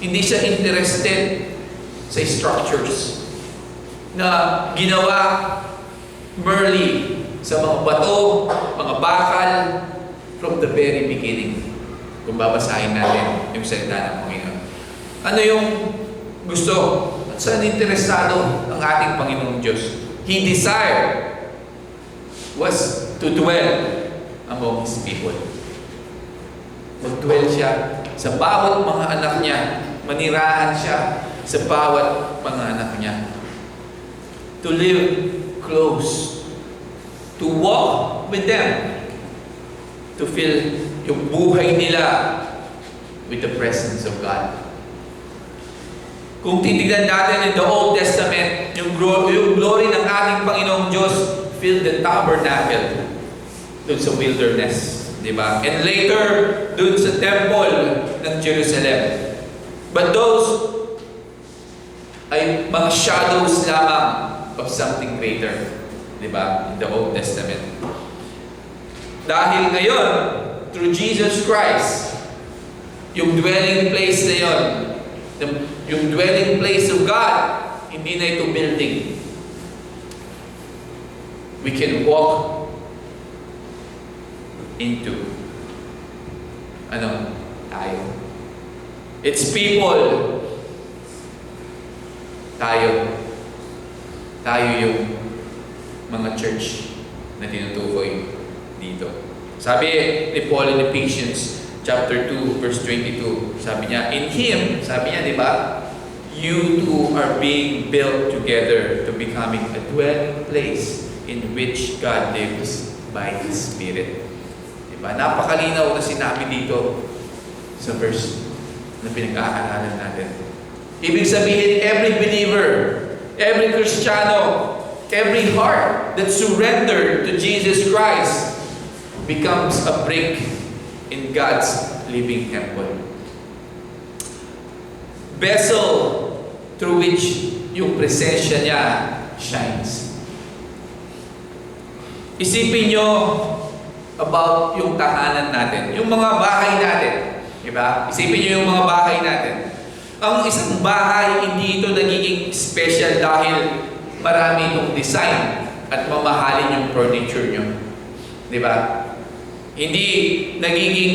hindi siya interested sa structures na ginawa merely sa mga bato, mga bakal, from the very beginning. Kung babasahin natin yung salita ng Panginoon. Ano yung gusto? At saan interesado ang ating Panginoong Diyos? He desired was to dwell among His people. Mag-dwell siya sa bawat mga anak niya. Manirahan siya sa bawat mga anak niya. To live close. To walk with them. To feel yung buhay nila with the presence of God. Kung titignan natin in the Old Testament, yung glory ng ating Panginoong Diyos filled the tabernacle dun sa wilderness. Diba? And later, dun sa temple ng Jerusalem. But those ay mga shadows lamang of something greater. Diba? In the Old Testament. Dahil ngayon, through Jesus Christ, yung dwelling place na yon, yung dwelling place of God, hindi na ito building. We can walk into tayo. It's people. Tayo yung mga church na tinutukoy dito. Sabi ni Paul in Ephesians chapter 2 verse 22, sabi niya, in Him, sabi niya, di ba? You two are being built together to becoming a dwelling place in which God lives by His Spirit. Di ba? Napakalinaw na sinabi dito sa verse na pinag-aaralan natin. Ibig sabihin, every believer, every Kristiyano, every heart that surrendered to Jesus Christ becomes a brick in God's living temple. Vessel through which yung presensya niya shines. Isipin nyo about yung tahanan natin, yung mga bahay natin. Diba? Isipin nyo yung mga bahay natin. Ang isang bahay, hindi ito nagiging special dahil marami itong design at mamahalin yung furniture nyo. Diba? Hindi nagiging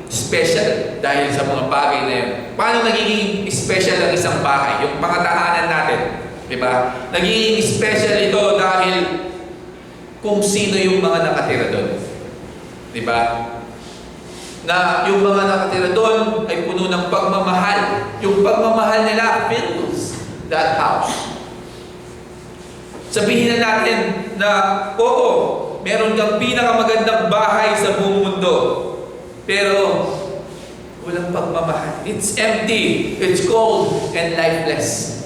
special dahil sa mga bagay na yun. Paano nagiging special ang isang bahay? Yung pangatahanan natin. Diba? Nagiging special ito dahil kung sino yung mga nakatira doon. Diba? Na yung mga nakatira doon ay puno ng pagmamahal. Yung pagmamahal nila fills that house. Sabihin na natin na, oo, meron kang pinakamagandang bahay sa buong mundo. Pero, walang pagmamahal. It's empty, it's cold, and lifeless.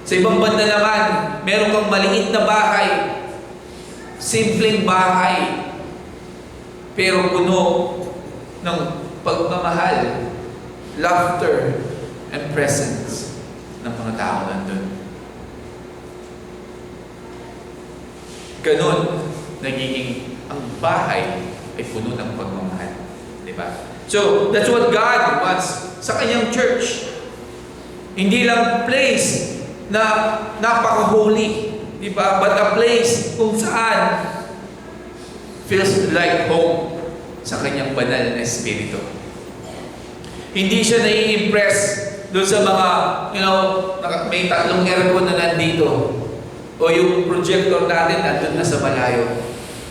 Sa ibang banda naman, meron kang maliit na bahay, simpleng bahay, pero puno ng pagmamahal, laughter, and presence ng mga tao nandun. Ganon, nagiging ang bahay ay puno ng pagmamahal. Diba? So, that's what God wants sa kanyang church. Hindi lang place na napaka-holy, diba? But a place kung saan feels like home sa kanyang banal na espiritu. Hindi siya nai-impress doon sa mga, may 3 aircon na nandito. O yung projector natin nandun na sa malayo.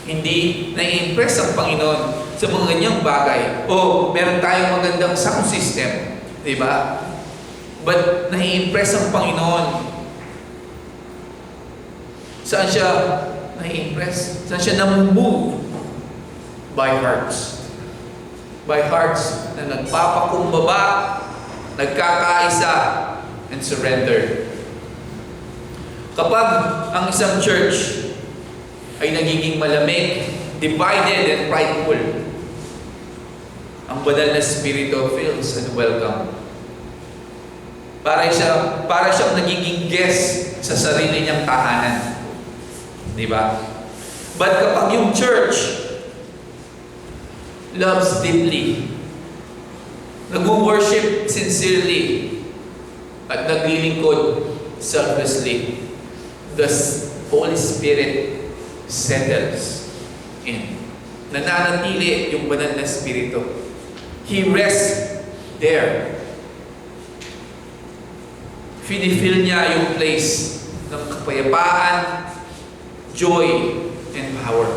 Hindi nai-impress ang Panginoon sa mga ganyang bagay. O meron tayong magandang sound system. Diba? But nai-impress ang Panginoon. Saan siya nai-impress? Saan siya namumove? By hearts. By hearts na nagpapakumbaba, nagkakaisa, and surrender. Kapag ang isang church ay nagiging malamig, divided and prideful, ang banal na espiritu feels unwelcome. Para siyang nagiging guest sa sarili niyang tahanan. Diba? But kapag yung church loves deeply, nag-worship sincerely, at naglilingkod selflessly, the Holy Spirit settles in. Nananatili yung banal na espiritu. He rests there. Finifeel niya yung place ng kapayapaan, joy, and power.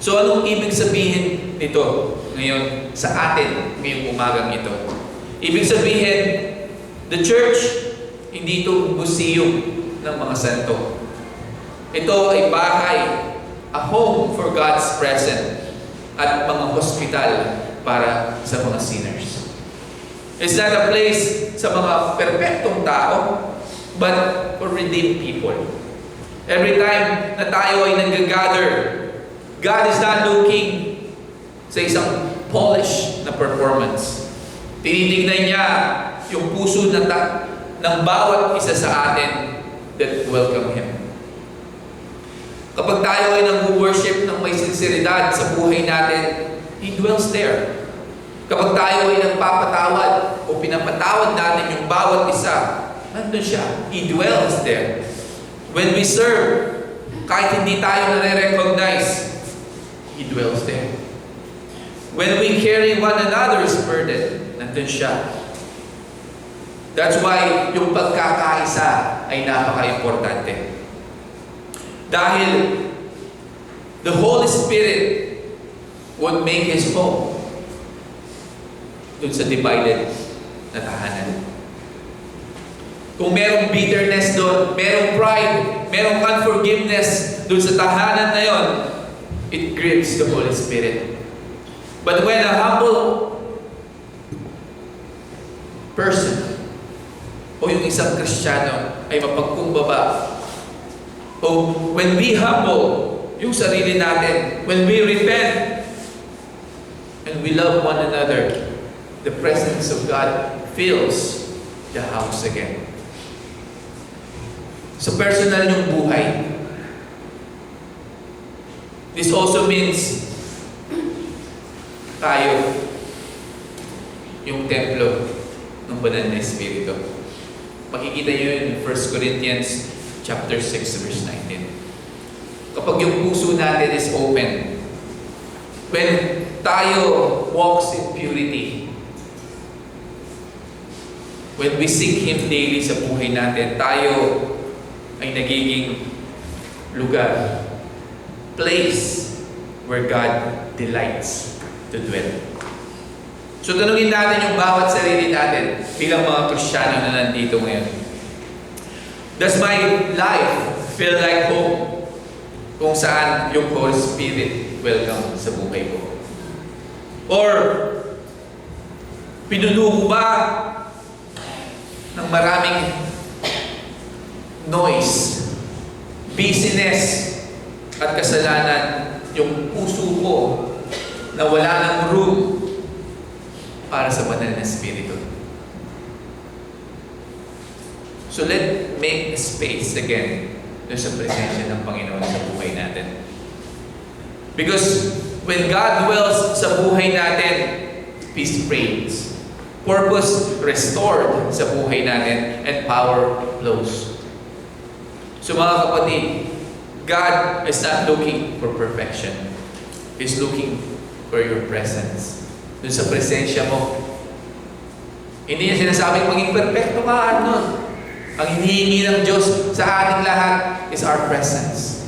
So anong ibig sabihin nito ngayon sa atin ngayong umagang ito? Ibig sabihin, the church, hindi ito museum ng mga santo. Ito ay bahay, a home for God's presence, at mga hospital para sa mga sinners. It's not a place sa mga perpektong tao, but for redeemed people. Every time na tayo ay nag-gather, God is not looking sa isang polished na performance. Tinitignan niya yung puso ng bawat isa sa atin that welcome Him. Kapag tayo ay nag-worship ng may sinseridad sa buhay natin, He dwells there. Kapag tayo ay nagpapatawad o pinapatawad natin yung bawat isa, nandun siya. He dwells there. When we serve, kahit hindi tayo nare-recognize, He dwells there. When we carry one another's burden, nandun siya. That's why yung pagkakaisa ay napaka-importante. Dahil the Holy Spirit would make His home dun sa divided na tahanan. Kung merong bitterness doon, merong pride, merong unforgiveness doon sa tahanan na yon, it grieves the Holy Spirit. But when a humble person o yung isang Kristiyano ay mapagkumbaba, o when we humble yung sarili natin, when we repent and we love one another, the presence of God fills the house again. So personal yung buhay. This also means tayo yung templo ng banal na Espiritu. Makikita nyo yun in 1 Corinthians chapter 6 verse 19. Kapag yung puso natin is open, when tayo walks in purity, when we seek Him daily sa buhay natin, tayo ay nagiging lugar, place where God delights to dwell. So tanungin natin yung bawat sarili natin bilang mga Kristiyano na nandito ngayon. Does my life feel like home? Kung saan yung Holy Spirit welcome sa buhay ko? Or pinuno ko ba ng maraming noise, busyness, at kasalanan yung puso ko na wala ng room para sa banal na Espiritu? So let's make space again doon sa presensya ng Panginoon sa buhay natin. Because when God dwells sa buhay natin, peace reigns, purpose restored sa buhay natin, and power flows. So mga kapatid, God is not looking for perfection. He's looking for your presence. Doon sa presensya mo. Hindi niya sinasabing maging perfecto ka, Arnold. Ang hinihingi ng Diyos sa ating lahat is our presence.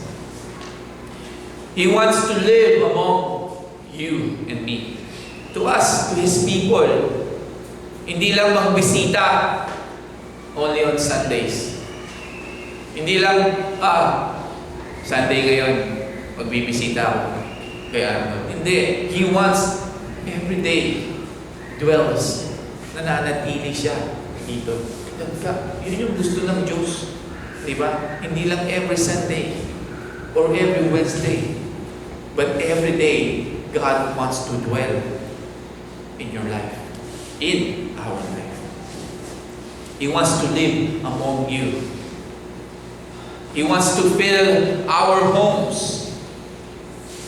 He wants to live among you and me. To us, to His people. Hindi lang magbisita only on Sundays. Hindi lang, Sunday ngayon, magbibisita ako. Kaya, hindi. He wants every day dwells. Nananatili siya dito. Yun yung gusto ng Diyos. Diba? Hindi lang every Sunday or every Wednesday. But every day, God wants to dwell in your life. In our life. He wants to live among you. He wants to fill our homes.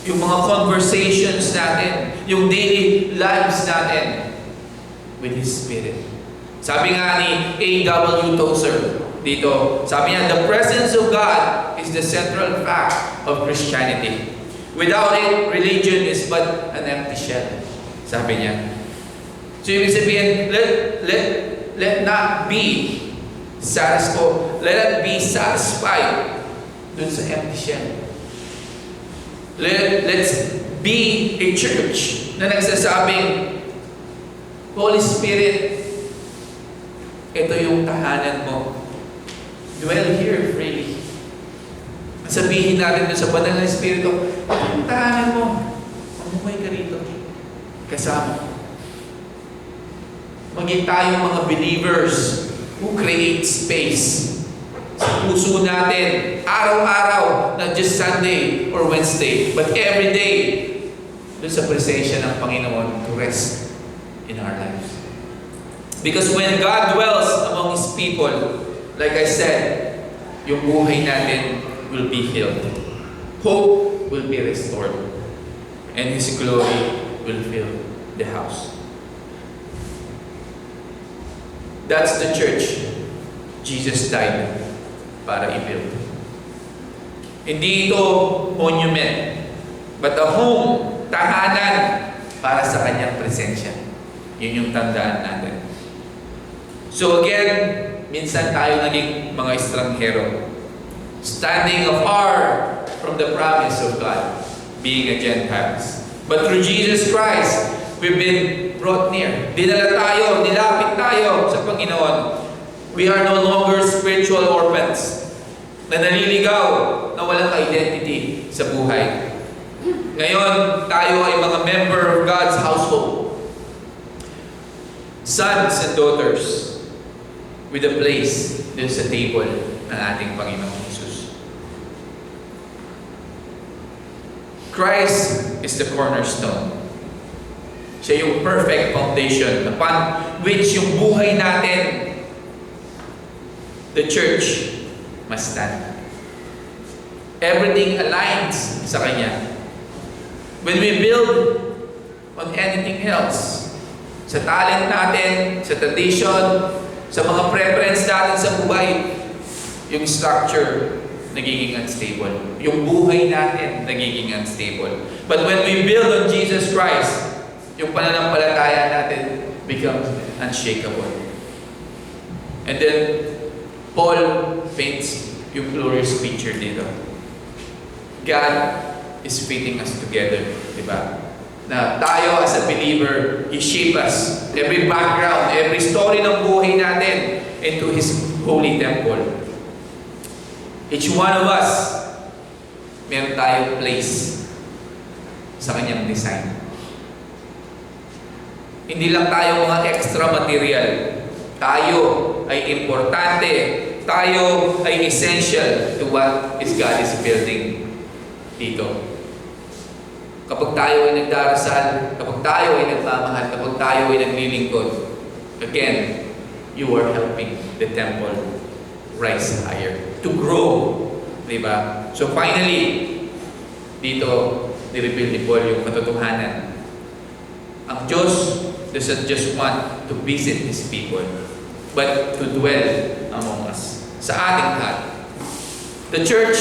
Yung mga conversations natin, yung daily lives natin with His Spirit. Sabi nga ni A.W. Tozer dito, sabi niya, the presence of God is the central fact of Christianity. Without it, religion is but an empty shell. Sabi niya. So ibig sabihin, let not be satisfied. Let us be satisfied dun sa empty shell. Let's be a church na nagsasabing, Holy Spirit, ito yung tahanan mo. Dwell here freely. Sabihin natin dun sa banal na Espiritu, ito yung tahanan mo. Mamuhay ka rito. Kasama. Maging tayong mga believers who create space sa puso natin, araw-araw, not just Sunday or Wednesday, but every day, dun sa presensya ng Panginoon to rest in our lives. Because when God dwells among His people, like I said, yung buhay natin will be healed. Hope will be restored. And His glory will fill the house. That's the church Jesus died para i-build. Hindi ito monument, but a home, tahanan para sa Kanyang presensya. Yun yung tandaan natin. So again, minsan tayo naging mga estranghero, standing afar from the promise of God, being a Gentiles. But through Jesus Christ, we've been brought near. Dinala tayo, nilapit tayo sa Panginoon. We are no longer spiritual orphans na naliligaw, na walang identity sa buhay. Ngayon, tayo ay mga member of God's household. Sons and daughters with a place dun sa table ng ating Panginoong Jesus. Christ is the cornerstone. Siya yung perfect foundation upon which yung buhay natin the church must stand. Everything aligns sa Kanya. When we build on anything else, sa talent natin, sa tradition, sa mga preference natin sa buhay, yung structure nagiging unstable. Yung buhay natin nagiging unstable. But when we build on Jesus Christ, yung pananampalataya natin becomes unshakable. And then, Paul paints yung glorious picture dito. God is fitting us together, di ba? Na tayo as a believer, He shape us. Every background, every story ng buhay natin into His holy temple. Each one of us, meron tayong place sa Kanyang design. Hindi lang tayo mga extra material. Tayo ay importante. Tayo ay essential to what God is building dito. Kapag tayo ay nagdarasal, kapag tayo ay nagmamahal, kapag tayo ay naglilingkod, again, you are helping the temple rise higher, to grow. Diba? So finally, dito, nireveal ni Paul yung katotohanan. Ang Diyos doesn't just want to visit His people, but to dwell among us. Sa ating lahat. The church,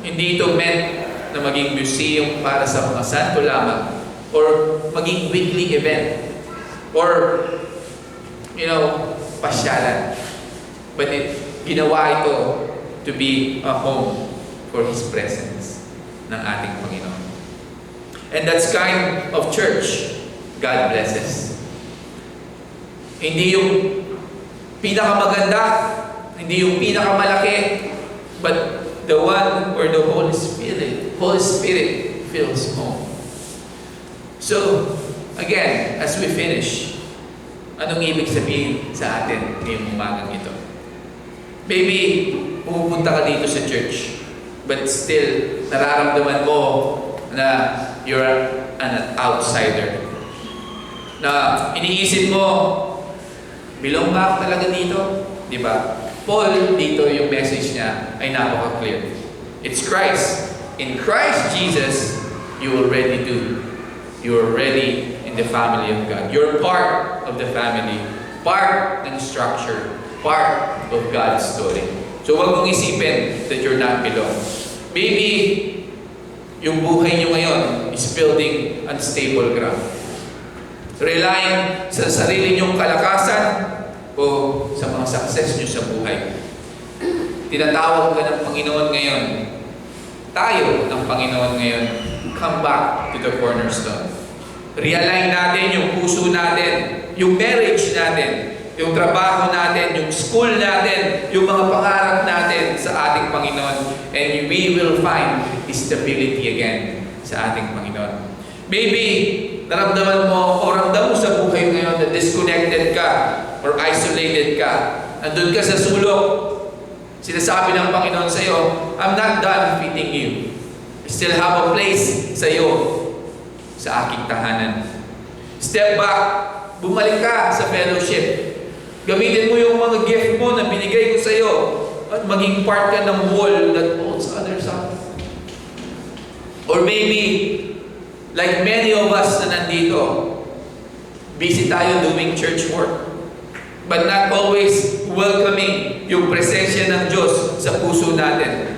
hindi ito meant na maging museum para sa mga santo lamang, or maging weekly event, or, pasyalan. But ginawa ito to be a home for His presence ng ating Panginoon. And that's kind of church God blesses. Hindi yung pinakamaganda, hindi yung pinakamalaki, but the one where the Holy Spirit fills home. So, again, as we finish, anong ibig sabihin sa atin ngayong umagang ito? Maybe, pumupunta ka dito sa church, but still, nararamdaman mo na you're an outsider. Na iniisip mo, belong ba ako talaga dito? Di ba? Paul, dito yung message niya ay napaka-clear. It's Christ. In Christ Jesus, you already do. You're already in the family of God. You're part of the family. Part ng structure. Part of God's story. So huwag mong isipin that you're not belong. Maybe, yung buhay nyo ngayon is building unstable ground. Relying sa sarili nyong kalakasan o sa mga success nyo sa buhay. Tinatawag ka ng Panginoon ngayon. Tayo ng Panginoon ngayon. Come back to the cornerstone. Realign natin yung puso natin, yung marriage natin, yung trabaho natin, yung school natin, yung mga pangarap natin sa ating Panginoon. And we will find stability again sa ating Panginoon. Maybe, naramdaman mo o ramdam mo sa buhay ngayon na disconnected ka or isolated ka. Nandun ka sa sulok. Sinasabi ng Panginoon sa iyo, I'm not done fitting you. I still have a place sa iyo sa aking tahanan. Step back. Bumalik ka sa fellowship. Gamitin mo yung mga gift mo na binigay ko sa iyo at maging part ka ng wall that holds others up. Or maybe, like many of us na nandito, busy tayo doing church work, but not always welcoming yung presensya ng Diyos sa puso natin.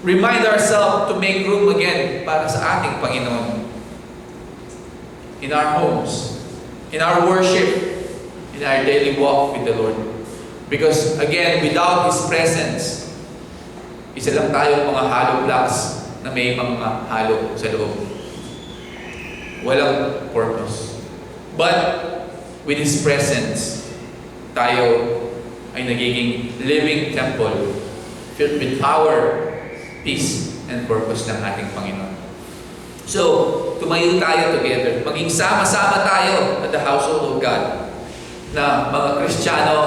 Remind ourselves to make room again para sa ating Panginoon. In our homes, in our worship, in our daily walk with the Lord. Because again, without His presence, isa lang tayong mga hollow blocks na may mga halo sa loob. Walang purpose. But with His presence, tayo ay nagiging living temple filled with power, peace, and purpose ng ating Panginoon. So, tumayo tayo together. Maging sama-sama tayo at the household of God na mga Kristiyano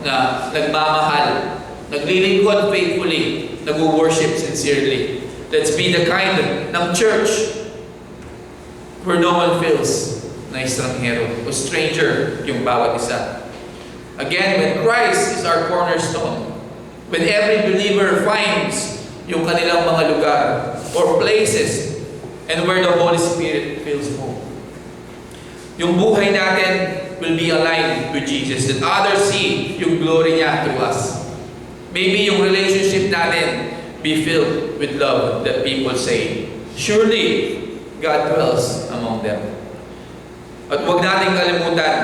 na nagmamahal, naglilingkod faithfully, nag-worship sincerely. Let's be the kind ng church where no one feels na estranghero o stranger yung bawat isa. Again, when Christ is our cornerstone, when every believer finds yung kanilang mga lugar or places and where the Holy Spirit feels home, yung buhay natin will be aligned with Jesus, that others see yung glory niya through us. Maybe yung relationship natin be filled with love, that people say, surely God dwells among them. At huwag nating kalimutan,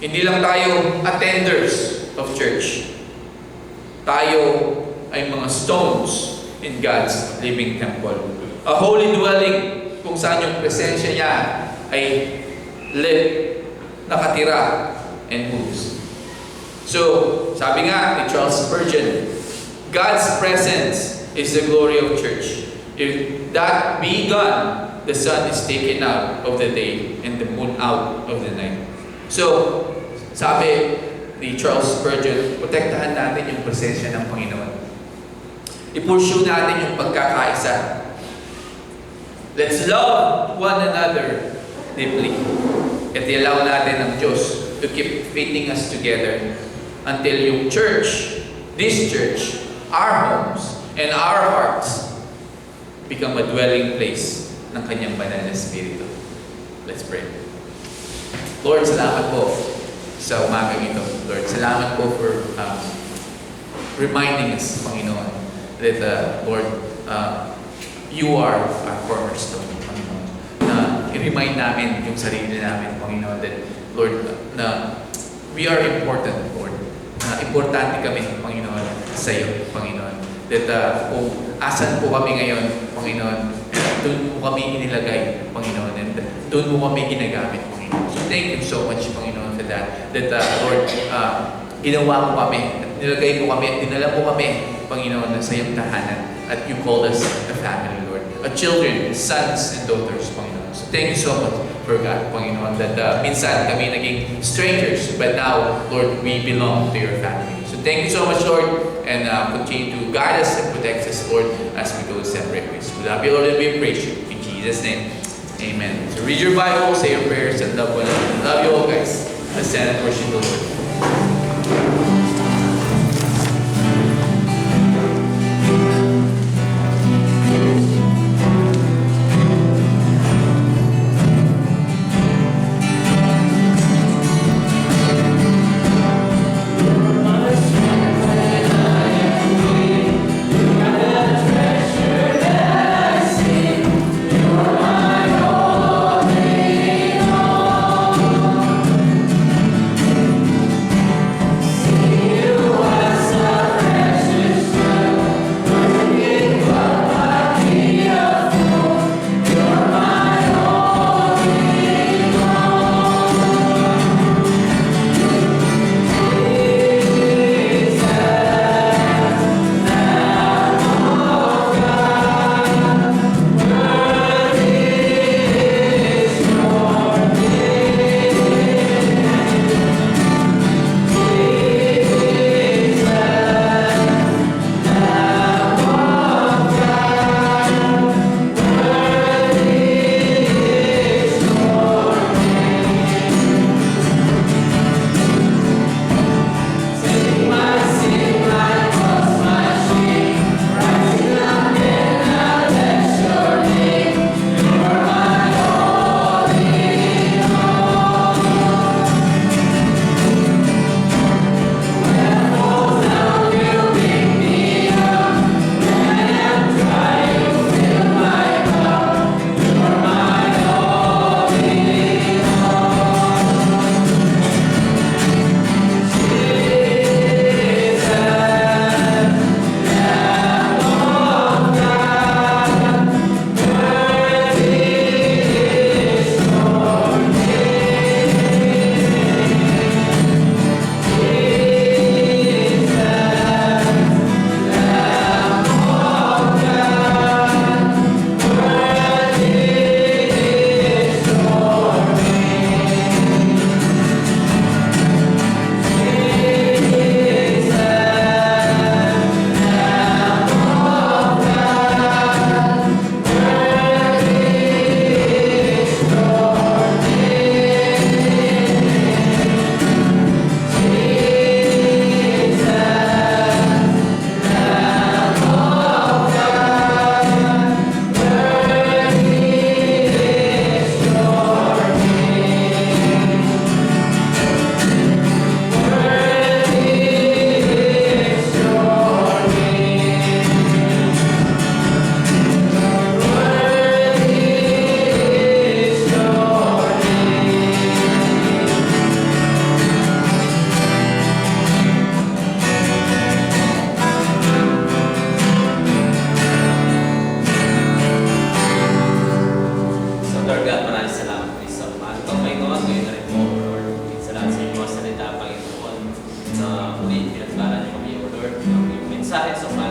hindi lang tayo attenders of church. Tayo ay mga stones in God's living temple. A holy dwelling kung saan yung presensya niya ay live, nakatira, and moves. So, sabi nga ni Charles Spurgeon, God's presence is the glory of church. If that be gone, the sun is taken out of the day and the moon out of the night. So, sabi ni Charles Spurgeon, protektahan natin yung presensya ng Panginoon. I-pursue natin yung pagkakaisa. Let's love one another deeply. At i-allow natin ang Diyos to keep fitting us together until yung church, this church, our homes, and our hearts become a dwelling place ng Kanyang banal na Espiritu. Let's pray. Lord, salamat po sa umagang ito. Lord, salamat po for reminding us, Panginoon, that, Lord, you are our cornerstone, Panginoon. Na i-remind namin yung sarili namin, Panginoon, that, Lord, na we are important, Lord. Importante kami, Panginoon, sa iyo, Panginoon. That kung asan po kami ngayon, Panginoon, doon po kami inilagay, Panginoon, and doon mo kami ginagamit, Panginoon. So thank you so much, Panginoon, for that. That, Lord, ginawa mo kami, at nilagay mo kami, at dinala mo kami, Panginoon, sa iyong tahanan. At you called us a family, Lord. A children, sons and daughters, Panginoon. So thank you so much for God, Panginoon, that minsan kami naging strangers, but now, Lord, we belong to your family. So thank you so much, Lord, and continue to guide us and protect us, Lord, as we go separate ways. We love you, Lord, and we praise you. In Jesus' name, amen. So read your Bible, say your prayers, and love one another. Love you all, guys. Let's stand and worship the Lord. mensahe sa